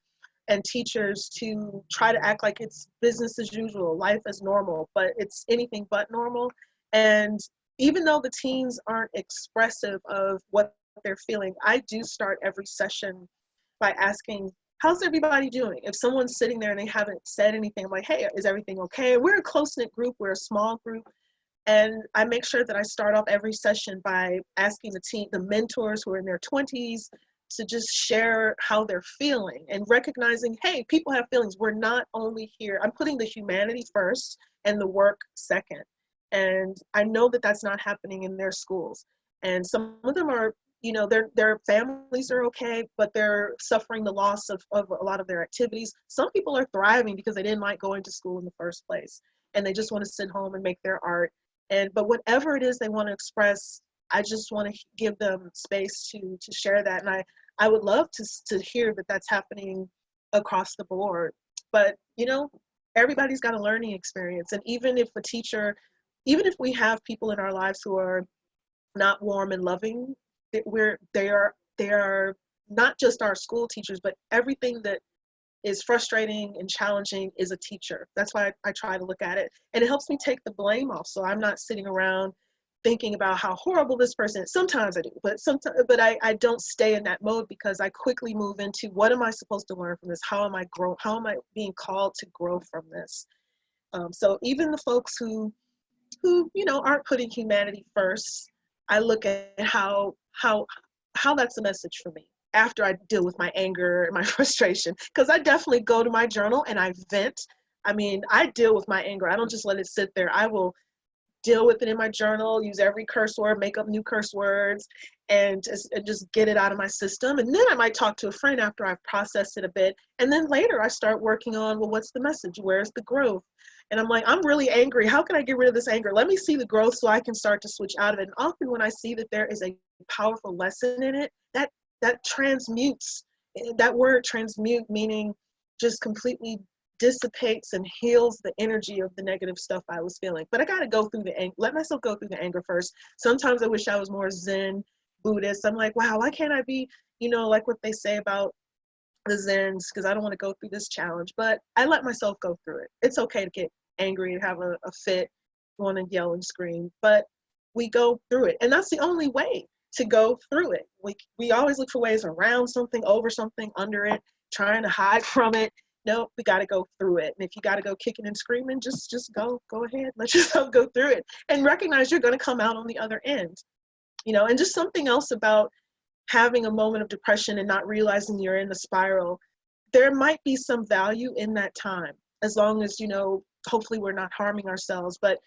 teachers to try to act like it's business as usual, life as normal, but it's anything but normal. And even though the teens aren't expressive of what they're feeling, I do start every session by asking, how's everybody doing? If someone's sitting there and they haven't said anything, I'm like, hey, is everything okay? We're a close-knit group, we're a small group. And I make sure that I start off every session by asking the mentors who are in their 20s, to just share how they're feeling and recognizing, hey, people have feelings. We're not only here. I'm putting the humanity first and the work second. And I know that that's not happening in their schools. And some of them are, you know, their families are okay, but they're suffering the loss of a lot of their activities. Some people are thriving because they didn't like going to school in the first place, and they just want to sit home and make their art. But whatever it is they want to express, I just want to give them space to share that. And I would love to hear that that's happening across the board. But, you know, everybody's got a learning experience. And even if we have people in our lives who are not warm and loving, they are not just our school teachers, but everything that is frustrating and challenging is a teacher. That's why I try to look at it. And it helps me take the blame off. So I'm not sitting around thinking about how horrible this person is. Sometimes I do, but I don't stay in that mode, because I quickly move into, what am I supposed to learn from this? How am I being called to grow from this? So even the folks who you know aren't putting humanity first, I look at how that's a message for me after I deal with my anger and my frustration, because I definitely go to my journal and I vent. I mean, I deal with my anger. I don't just let it sit there. I will deal with it in my journal, use every curse word, make up new curse words, and just get it out of my system. And then I might talk to a friend after I've processed it a bit. And then later I start working on, well, what's the message? Where's the growth? And I'm like, I'm really angry. How can I get rid of this anger? Let me see the growth so I can start to switch out of it. And often when I see that there is a powerful lesson in it, that transmutes. That word transmute, meaning just completely dissipates and heals the energy of the negative stuff I was feeling. But I got to go through let myself go through the anger first. Sometimes I wish I was more Zen Buddhist. I'm like, wow, why can't I be, you know, like what they say about the Zens, because I don't want to go through this challenge. But I let myself go through it. It's okay to get angry and have a fit, want to yell and scream, but we go through it. And that's the only way to go through it. We always look for ways around something, over something, under it, trying to hide from it. No, we got to go through it. And if you got to go kicking and screaming, just go ahead, let yourself go through it, and recognize you're going to come out on the other end. You know, and just something else about having a moment of depression and not realizing you're in the spiral, there might be some value in that time, as long as, you know, hopefully we're not harming ourselves. But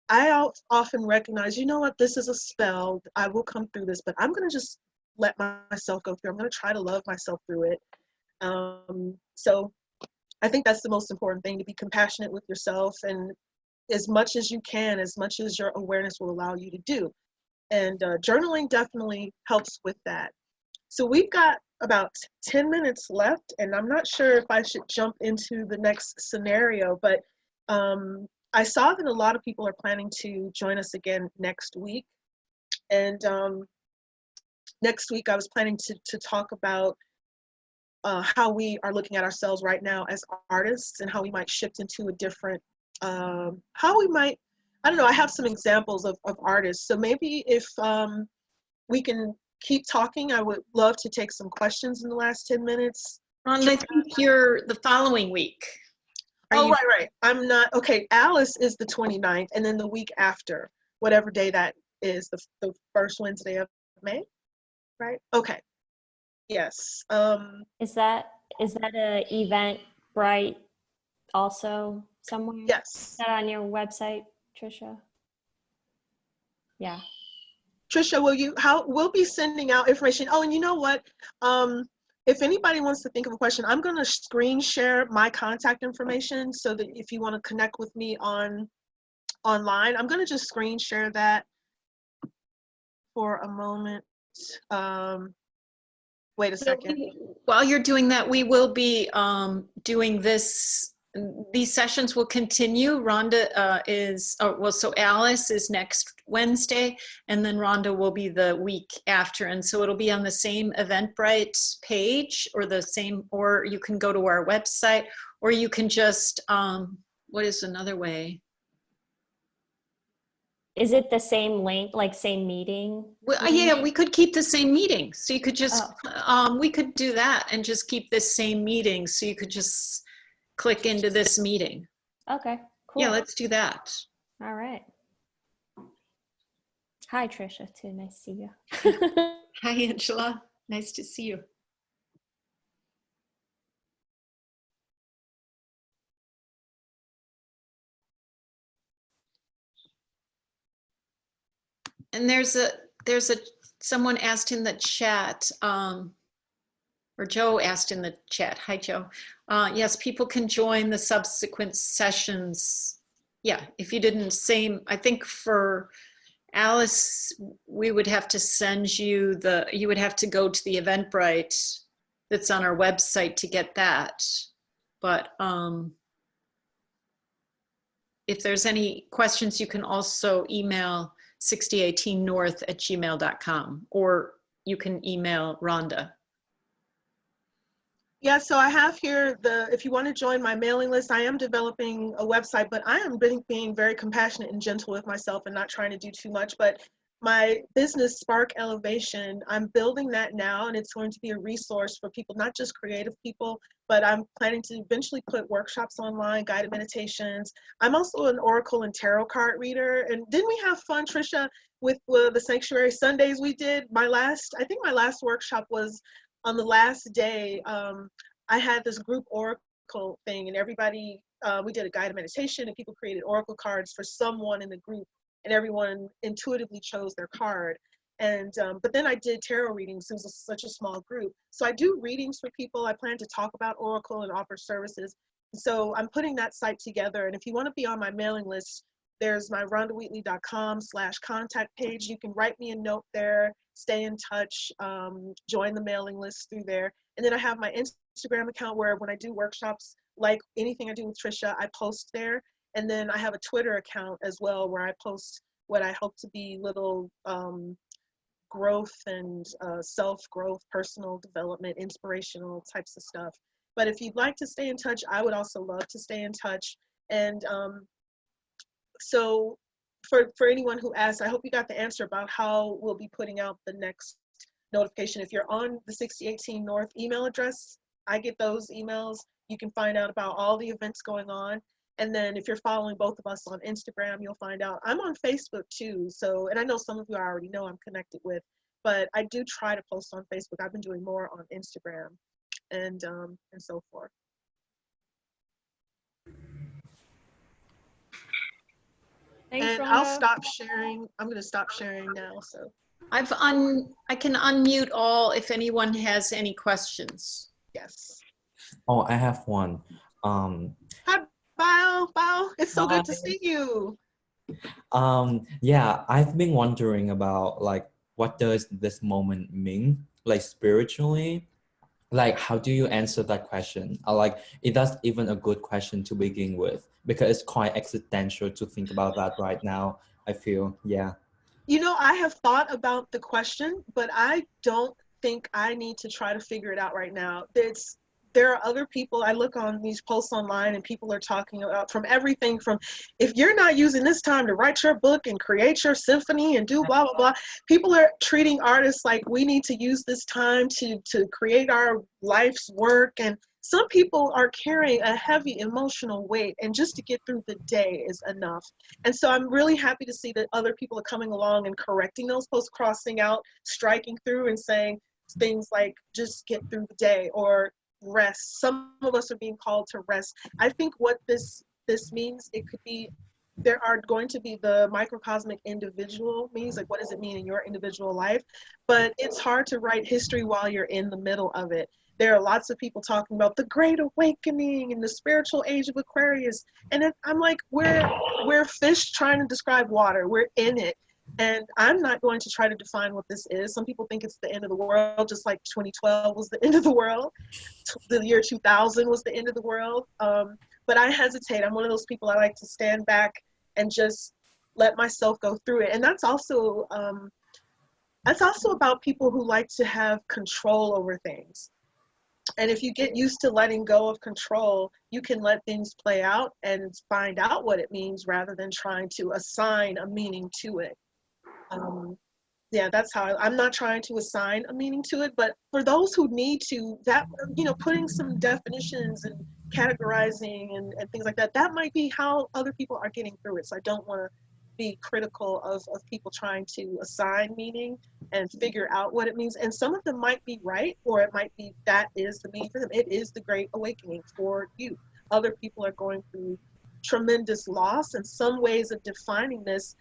I often recognize, you know what, this is a spell. I will come through this, but I'm going to just let myself go through. I'm going to try to love myself through it. So I think that's the most important thing, to be compassionate with yourself, and as much as you can, as much as your awareness will allow you to do. And journaling definitely helps with that. So we've got about 10 minutes left, and I'm not sure if I should jump into the next scenario, but I saw that a lot of people are planning to join us again next week. And next week I was planning to talk about how we are looking at ourselves right now as artists, and how we might shift into a different, I don't know, I have some examples of artists. So maybe if we can keep talking, I would love to take some questions in the last 10 minutes. Rhonda, I think you're the following week. Right. I'm not, okay, Alice is the 29th, and then the week after, whatever day that is, the first Wednesday of May, right? Okay. Yes. Is that a Eventbrite also somewhere? Yes. Is that on your website, Trisha? Yeah. Trisha, we'll be sending out information. Oh, and you know what? If anybody wants to think of a question, I'm going to screen share my contact information, so that if you want to connect with me online, I'm going to just screen share that for a moment. Wait a second. While you're doing that, we will be doing this. These sessions will continue. Rhonda so Alice is next Wednesday, and then Rhonda will be the week after. And so it'll be on the same Eventbrite page, or you can go to our website, or you can just, what is another way? Is it the same link, like same meeting? Well, yeah, we could keep the same meeting. So you could just, we could do that and just keep this same meeting. So you could just click into this meeting. Okay, cool. Yeah, let's do that. All right. Hi, Trisha, too. Nice to see you. Hi, Angela. Nice to see you. And there's a someone asked in the chat, or Joe asked in the chat. Hi, Joe. Yes, people can join the subsequent sessions. Yeah, if you didn't say, I think for Alice, we would have to send you you would have to go to the Eventbrite that's on our website to get that. But if there's any questions, you can also email 6018north@gmail.com, or you can email Rhonda. Yeah, so I have here if you want to join my mailing list, I am developing a website, but I am being very compassionate and gentle with myself and not trying to do too much. But my business, Spark Elevation, I'm building that now, and it's going to be a resource for people, not just creative people, but I'm planning to eventually put workshops online, guided meditations. I'm also an Oracle and Tarot card reader. And didn't we have fun, Trisha, with the Sanctuary Sundays we did? I think my last workshop was on the last day. I had this group Oracle thing, and everybody, we did a guided meditation, and people created Oracle cards for someone in the group, and everyone intuitively chose their card. And but then I did tarot readings. It was such a small group. So I do readings for people. I plan to talk about Oracle and offer services. So I'm putting that site together. And if you want to be on my mailing list, there's my rhondawheatley.com/contact page. You can write me a note there, stay in touch, join the mailing list through there. And then I have my Instagram account where when I do workshops, like anything I do with Trisha, I post there. And then I have a Twitter account as well where I post what I hope to be little growth and self-growth, personal development, inspirational types of stuff. But if you'd like to stay in touch, I would also love to stay in touch. And so for anyone who asked, I hope you got the answer about how we'll be putting out the next notification. If you're on the 6018 North email address, I get those emails. You can find out about all the events going on. And then if you're following both of us on Instagram, you'll find out. I'm on Facebook too. So, and I know some of you I already know I'm connected with, but I do try to post on Facebook. I've been doing more on Instagram and so forth. Thanks, And Rhonda. I'll stop sharing. I'm going to stop sharing now. So I can unmute all if anyone has any questions. yes. Oh, I have one. Hi, Bao. It's so good to Hi. see you. Yeah, I've been wondering about like what does this moment mean, like spiritually? Like how do you answer that question? Like is that even a good question to begin with? Because it's quite existential to think about that right now, I feel. Yeah. You know, I have thought about the question, but I don't think I need to try to figure it out right now. There are other people, I look on these posts online and people are talking about from everything from, if you're not using this time to write your book and create your symphony and do blah, blah, blah. People are treating artists like we need to use this time to create our life's work. And some people are carrying a heavy emotional weight, and just to get through the day is enough. And so I'm really happy to see that other people are coming along and correcting those posts, crossing out, striking through and saying things like, just get through the day, or rest. Some of us are being called to rest. I think what this means, it could be, there are going to be the microcosmic individual means, like what does it mean in your individual life? But it's hard to write history while you're in the middle of it. There are lots of people talking about the Great Awakening and the spiritual age of Aquarius. And I'm like, we're fish trying to describe water. We're in it. And I'm not going to try to define what this is. Some people think it's the end of the world, just like 2012 was the end of the world. The year 2000 was the end of the world. But I hesitate. I'm one of those people, I like to stand back and just let myself go through it. And that's also about people who like to have control over things. And if you get used to letting go of control, you can let things play out and find out what it means rather than trying to assign a meaning to it. Yeah, that's how I'm not trying to assign a meaning to it, but for those who need to, that, you know, putting some definitions and categorizing and things like that, that might be how other people are getting through it. So I don't want to be critical of people trying to assign meaning and figure out what it means. And some of them might be right, or it might be that is the meaning for them. It is the great awakening for you. Other people are going through tremendous loss, and some ways of defining this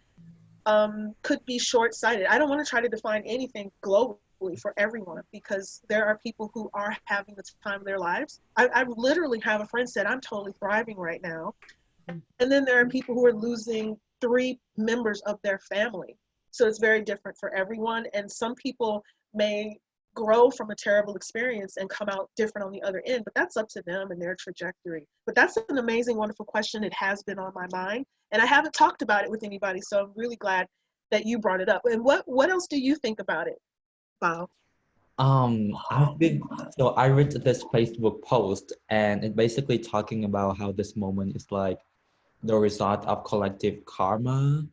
could be short-sighted. I don't want to try to define anything globally for everyone, because there are people who are having the time of their lives. I literally have a friend said, I'm totally thriving right now. And then there are people who are losing 3 members of their family. So it's very different for everyone. And some people may grow from a terrible experience and come out different on the other end, but that's up to them and their trajectory. But that's an amazing, wonderful question. It has been on my mind, and I haven't talked about it with anybody. So I'm really glad that you brought it up. And what else do you think about it, Bao? So I read this Facebook post, and it basically talking about how this moment is like the result of collective karma,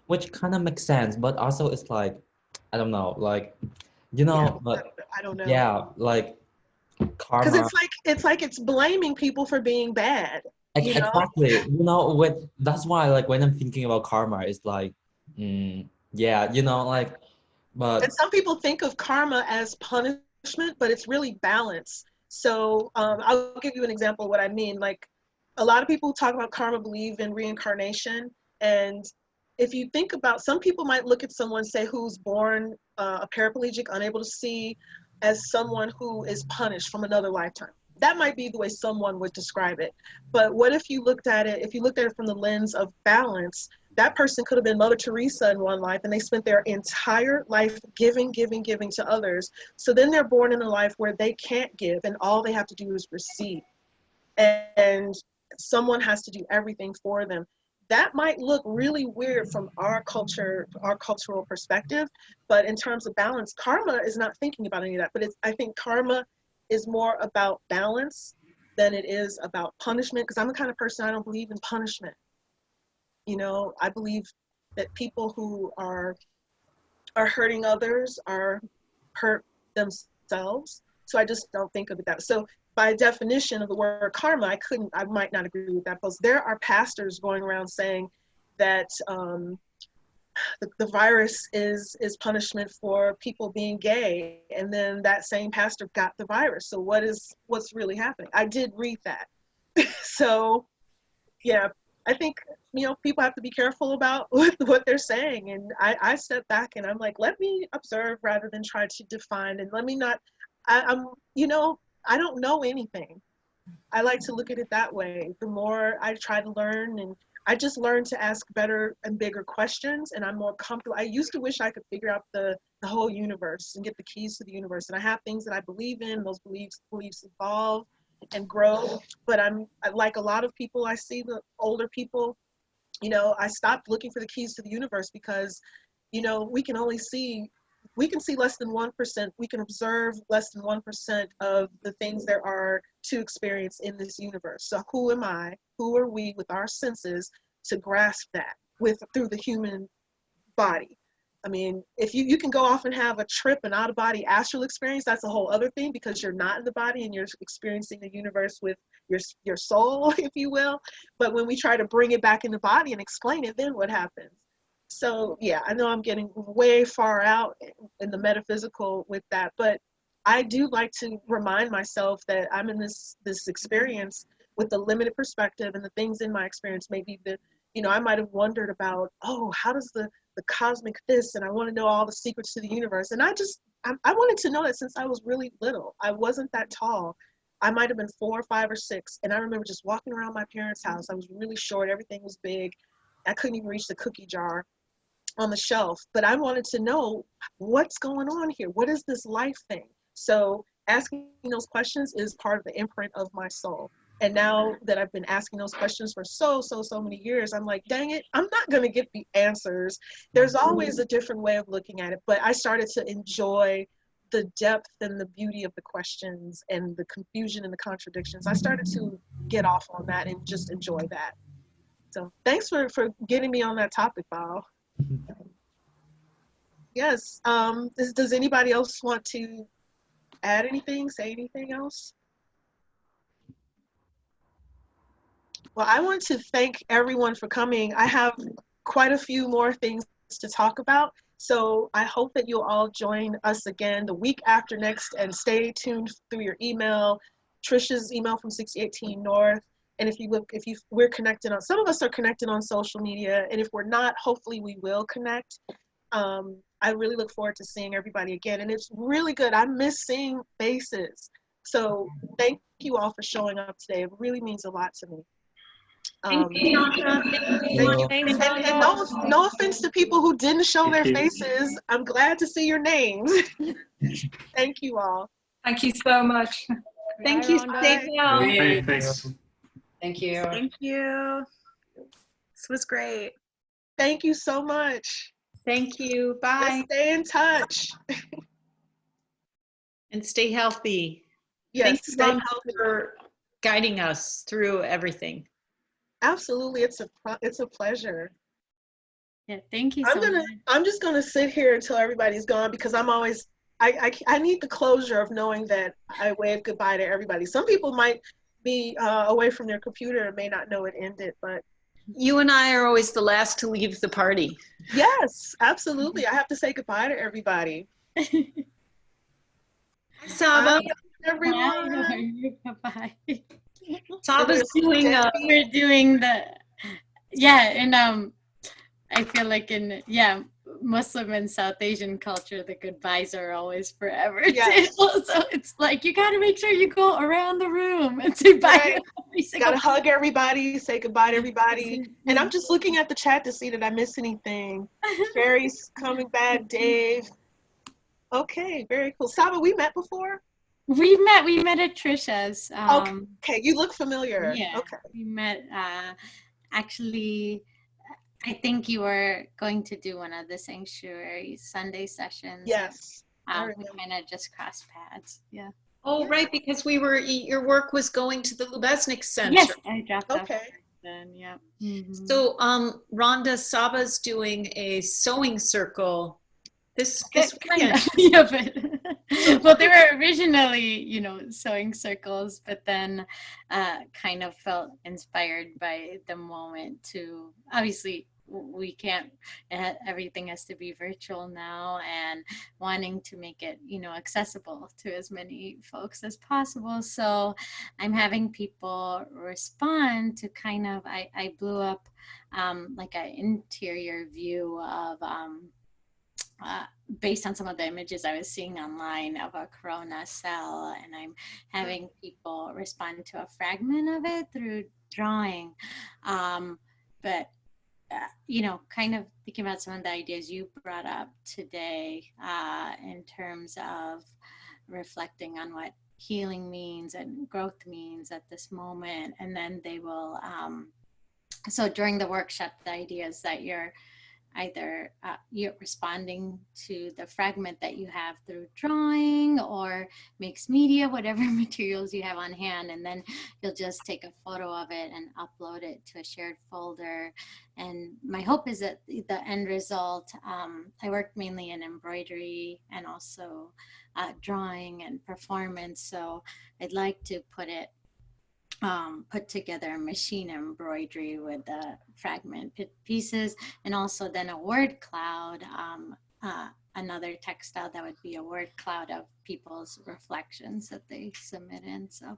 which kind of makes sense, but also it's like, I don't know, like, but I don't know. yeah, like Because karma. it's blaming people for being bad. Exactly. That's why, like, when I'm thinking about karma, it's like, yeah, like, but And some people think of karma as punishment, but it's really balance. So I'll give you an example of what I mean. Like, a lot of people who talk about karma believe in reincarnation. And if you think about, some people might look at someone, say, who's born a paraplegic, unable to see, as someone who is punished from another lifetime. That might be the way someone would describe it. But what if you looked at it from the lens of balance? That person could have been Mother Teresa in one life, and they spent their entire life giving to others. So then they're born in a life where they can't give, and all they have to do is receive. And someone has to do everything for them. That might look really weird from our culture, our cultural perspective, but in terms of balance, karma is not thinking about any of that. But I think karma is more about balance than it is about punishment, because I'm the kind of person, I don't believe in punishment. I believe that people who are hurting others are hurt themselves. So I just don't think of it that. So by definition of the word karma, I might not agree with that, because there are pastors going around saying that the virus is punishment for people being gay, and then that same pastor got the virus. So what's really happening? I did read that. So yeah, I think people have to be careful about what they're saying, and I step back and I'm like, let me observe rather than try to define, and let me not. I don't know anything. I like to look at it that way. The more I try to learn, and I just learned to ask better and bigger questions, and I'm more comfortable. I used to wish I could figure out the whole universe and get the keys to the universe. And I have things that I believe in. Those beliefs evolve and grow. But I'm like a lot of people I see, the older people, I stopped looking for the keys to the universe, because, we can see less than 1%. We can observe less than 1% of the things there are to experience in this universe. So who am I? Who are we with our senses to grasp that through the human body? I mean, if you can go off and have a trip, an out-of-body astral experience, that's a whole other thing, because you're not in the body and you're experiencing the universe with your soul, if you will. But when we try to bring it back in the body and explain it, then what happens? So yeah, I know I'm getting way far out in the metaphysical with that, but I do like to remind myself that I'm in this experience with a limited perspective, and the things in my experience maybe that, I might have wondered about, how does the cosmic this, and I want to know all the secrets to the universe. And I wanted to know that since I was really little. I wasn't that tall. I might have been 4 or 5 or 6. And I remember just walking around my parents' house. I was really short. Everything was big. I couldn't even reach the cookie jar on the shelf. But I wanted to know, what's going on here? What is this life thing? So asking those questions is part of the imprint of my soul. And now that I've been asking those questions for so many years, I'm like, dang it, I'm not going to get the answers. There's always a different way of looking at it. But I started to enjoy the depth and the beauty of the questions and the confusion and the contradictions. I started to get off on that and just enjoy that. So thanks for getting me on that topic, Bao. Yes. Does anybody else want to add anything, say anything else? Well, I want to thank everyone for coming. I have quite a few more things to talk about. So I hope that you'll all join us again the week after next, and stay tuned through your email, Trisha's email from 6018 North. And we're connected on, some of us are connected on social media, and if we're not, hopefully we will connect. I really look forward to seeing everybody again, and it's really good. I miss seeing faces. So thank you all for showing up today. It really means a lot to me. Thank you, Shanta. Thank you. Thanks, And no offense to people who didn't show their faces. I'm glad to see your names. Thank you all. Thank you so much. Thank Bye, you. Rhonda. Stay well. Hey, thanks. Thank you. Thank you. This was great. Thank you so much. Thank you. Let's Bye. stay in touch. And stay healthy. Yes, Thank you, stay Rhonda, healthy. for guiding us through everything. Absolutely, it's a pleasure. Yeah, thank you so much. I'm just gonna sit here until everybody's gone, because I'm always I need the closure of knowing that I waved goodbye to everybody. Some people might be away from their computer and may not know it ended, but You and I are always the last to leave the party. yes, absolutely. I have to say goodbye to everybody. Saba. Bye, everyone. Bye. Saba's doing We're doing and I feel like in Muslim and South Asian culture, the goodbyes are always forever Yes. too. So it's like you got to make sure you go around the room and say bye. Right. Gotta hug everybody, say goodbye to everybody. And I'm just looking at the chat to see that I miss anything. Sherry's coming back, Dave. Okay, very cool. Saba, we met before? We met at Trisha's. Okay, you look familiar. Yeah. Okay. We met actually. I think you were going to do one of the sanctuary Sunday sessions. Yes. We kind of just crossed paths. Yeah. Oh, right, because your work was going to the Lubeznik Center. Yes, I dropped off. Okay. Then, yeah. So, Rhonda, Saba's doing a sewing circle this weekend. Yeah, but well, they were originally, sewing circles, but then kind of felt inspired by the moment to, obviously, we can't, everything has to be virtual now, and wanting to make it, accessible to as many folks as possible. So I'm having people respond to kind of, I blew up like an interior view of, based on some of the images I was seeing online of a corona cell, and I'm having people respond to a fragment of it through drawing. But kind of thinking about some of the ideas you brought up today in terms of reflecting on what healing means and growth means at this moment. And then they will, so during the workshop, the idea is that you're either you're responding to the fragment that you have through drawing or mixed media, whatever materials you have on hand, and then you'll just take a photo of it and upload it to a shared folder. And my hope is that the end result, I work mainly in embroidery and also drawing and performance, so I'd like to put together machine embroidery with the fragment pieces, and also then a word cloud, another textile that would be a word cloud of people's reflections that they submit in. So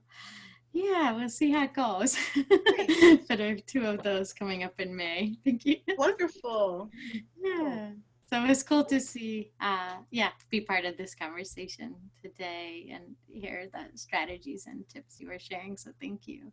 yeah, we'll see how it goes. But I have 2 of those coming up in May. Thank you. Wonderful. Yeah. So it was cool to see, be part of this conversation today and hear the strategies and tips you were sharing. So thank you.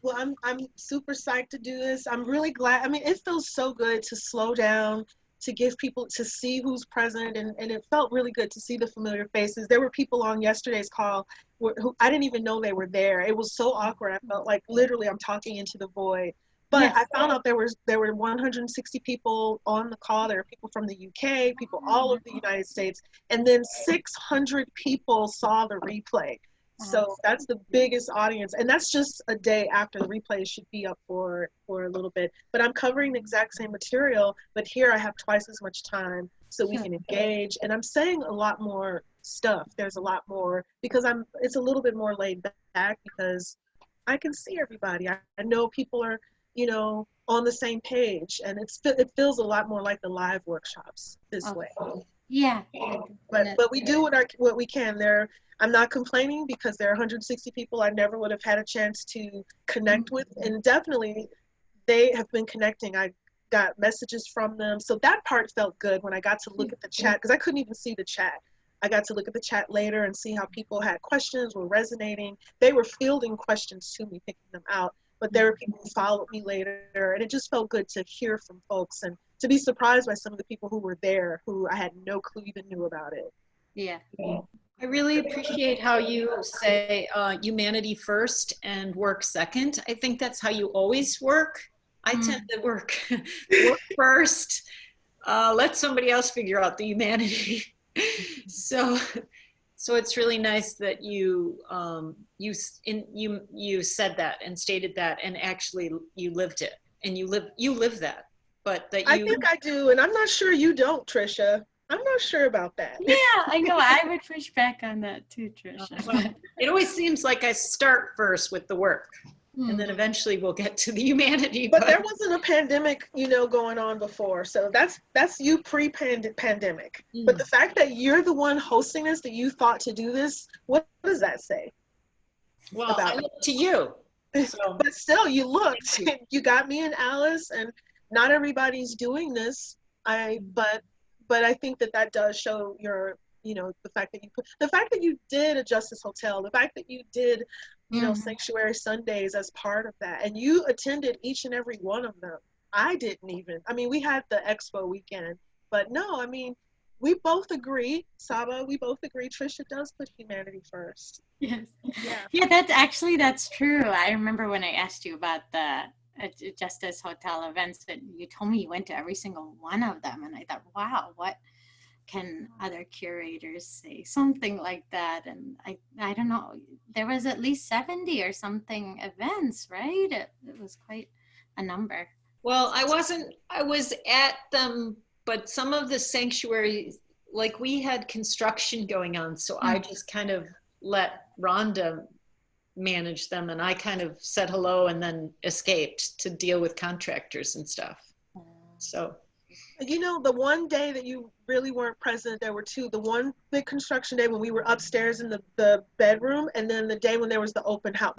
Well, I'm super psyched to do this. I'm really glad. I mean, it feels so good to slow down, to give people, to see who's present. And it felt really good to see the familiar faces. There were people on yesterday's call who I didn't even know they were there. It was so awkward. I felt like literally I'm talking into the void. But yes. I found out there were 160 people on the call. There were people from the UK, people all over the United States, and then 600 people saw the replay. So that's the biggest audience, and that's just a day after the replay should be up for a little bit. But I'm covering the exact same material, but here I have twice as much time so we can engage, and I'm saying a lot more stuff. There's a lot more because it's a little bit more laid back because I can see everybody. I know people are, on the same page, and it feels a lot more like the live workshops this way. Yeah. But we do what we can there. I'm not complaining because there are 160 people I never would have had a chance to connect with, and definitely they have been connecting. I got messages from them, so that part felt good when I got to look at the chat, because I couldn't even see the chat. I got to look at the chat later and see how people had questions, were resonating. They were fielding questions to me, picking them out, but there were people who followed me later, and it just felt good to hear from folks and to be surprised by some of the people who were there who I had no clue even knew about it. Yeah. I really appreciate how you say humanity first and work second. I think that's how you always work. I tend to work first, let somebody else figure out the humanity. So it's really nice that you said that and stated that, and actually you lived it, and you live that. But that I think I do, and I'm not sure you don't, Trisha. I'm not sure about that. Yeah, I know. I would push back on that too, Trisha. Well, it always seems like I start first with the work, and then eventually we'll get to the humanity. But there wasn't a pandemic, going on before, so that's you pre-pandemic. But the fact that you're the one hosting this, that you thought to do this, what does that say? Well, I look to you. So. But still, you looked. You got me and Alice, and not everybody's doing this. But I think that does show your, the fact that you did a Justice Hotel, the fact that you did, Sanctuary Sundays as part of that, and you attended each and every one of them. I didn't even. I mean, we had the expo weekend, but no, I mean, we both agree, Saba, we both agree, Trisha does put humanity first. Yes. Yeah, that's true. I remember when I asked you about the Justice Hotel events, that you told me you went to every single one of them, and I thought, wow, what can other curators say? Something like that. And I don't know, there was at least 70 or something events, right? It was quite a number. Well, I was at them, but some of the sanctuaries, like we had construction going on, so I just kind of let Rhonda manage them, and I kind of said hello and then escaped to deal with contractors and stuff. So, the one day that you really weren't present, there were two. The one big construction day when we were upstairs in the bedroom, and then the day when there was the open house.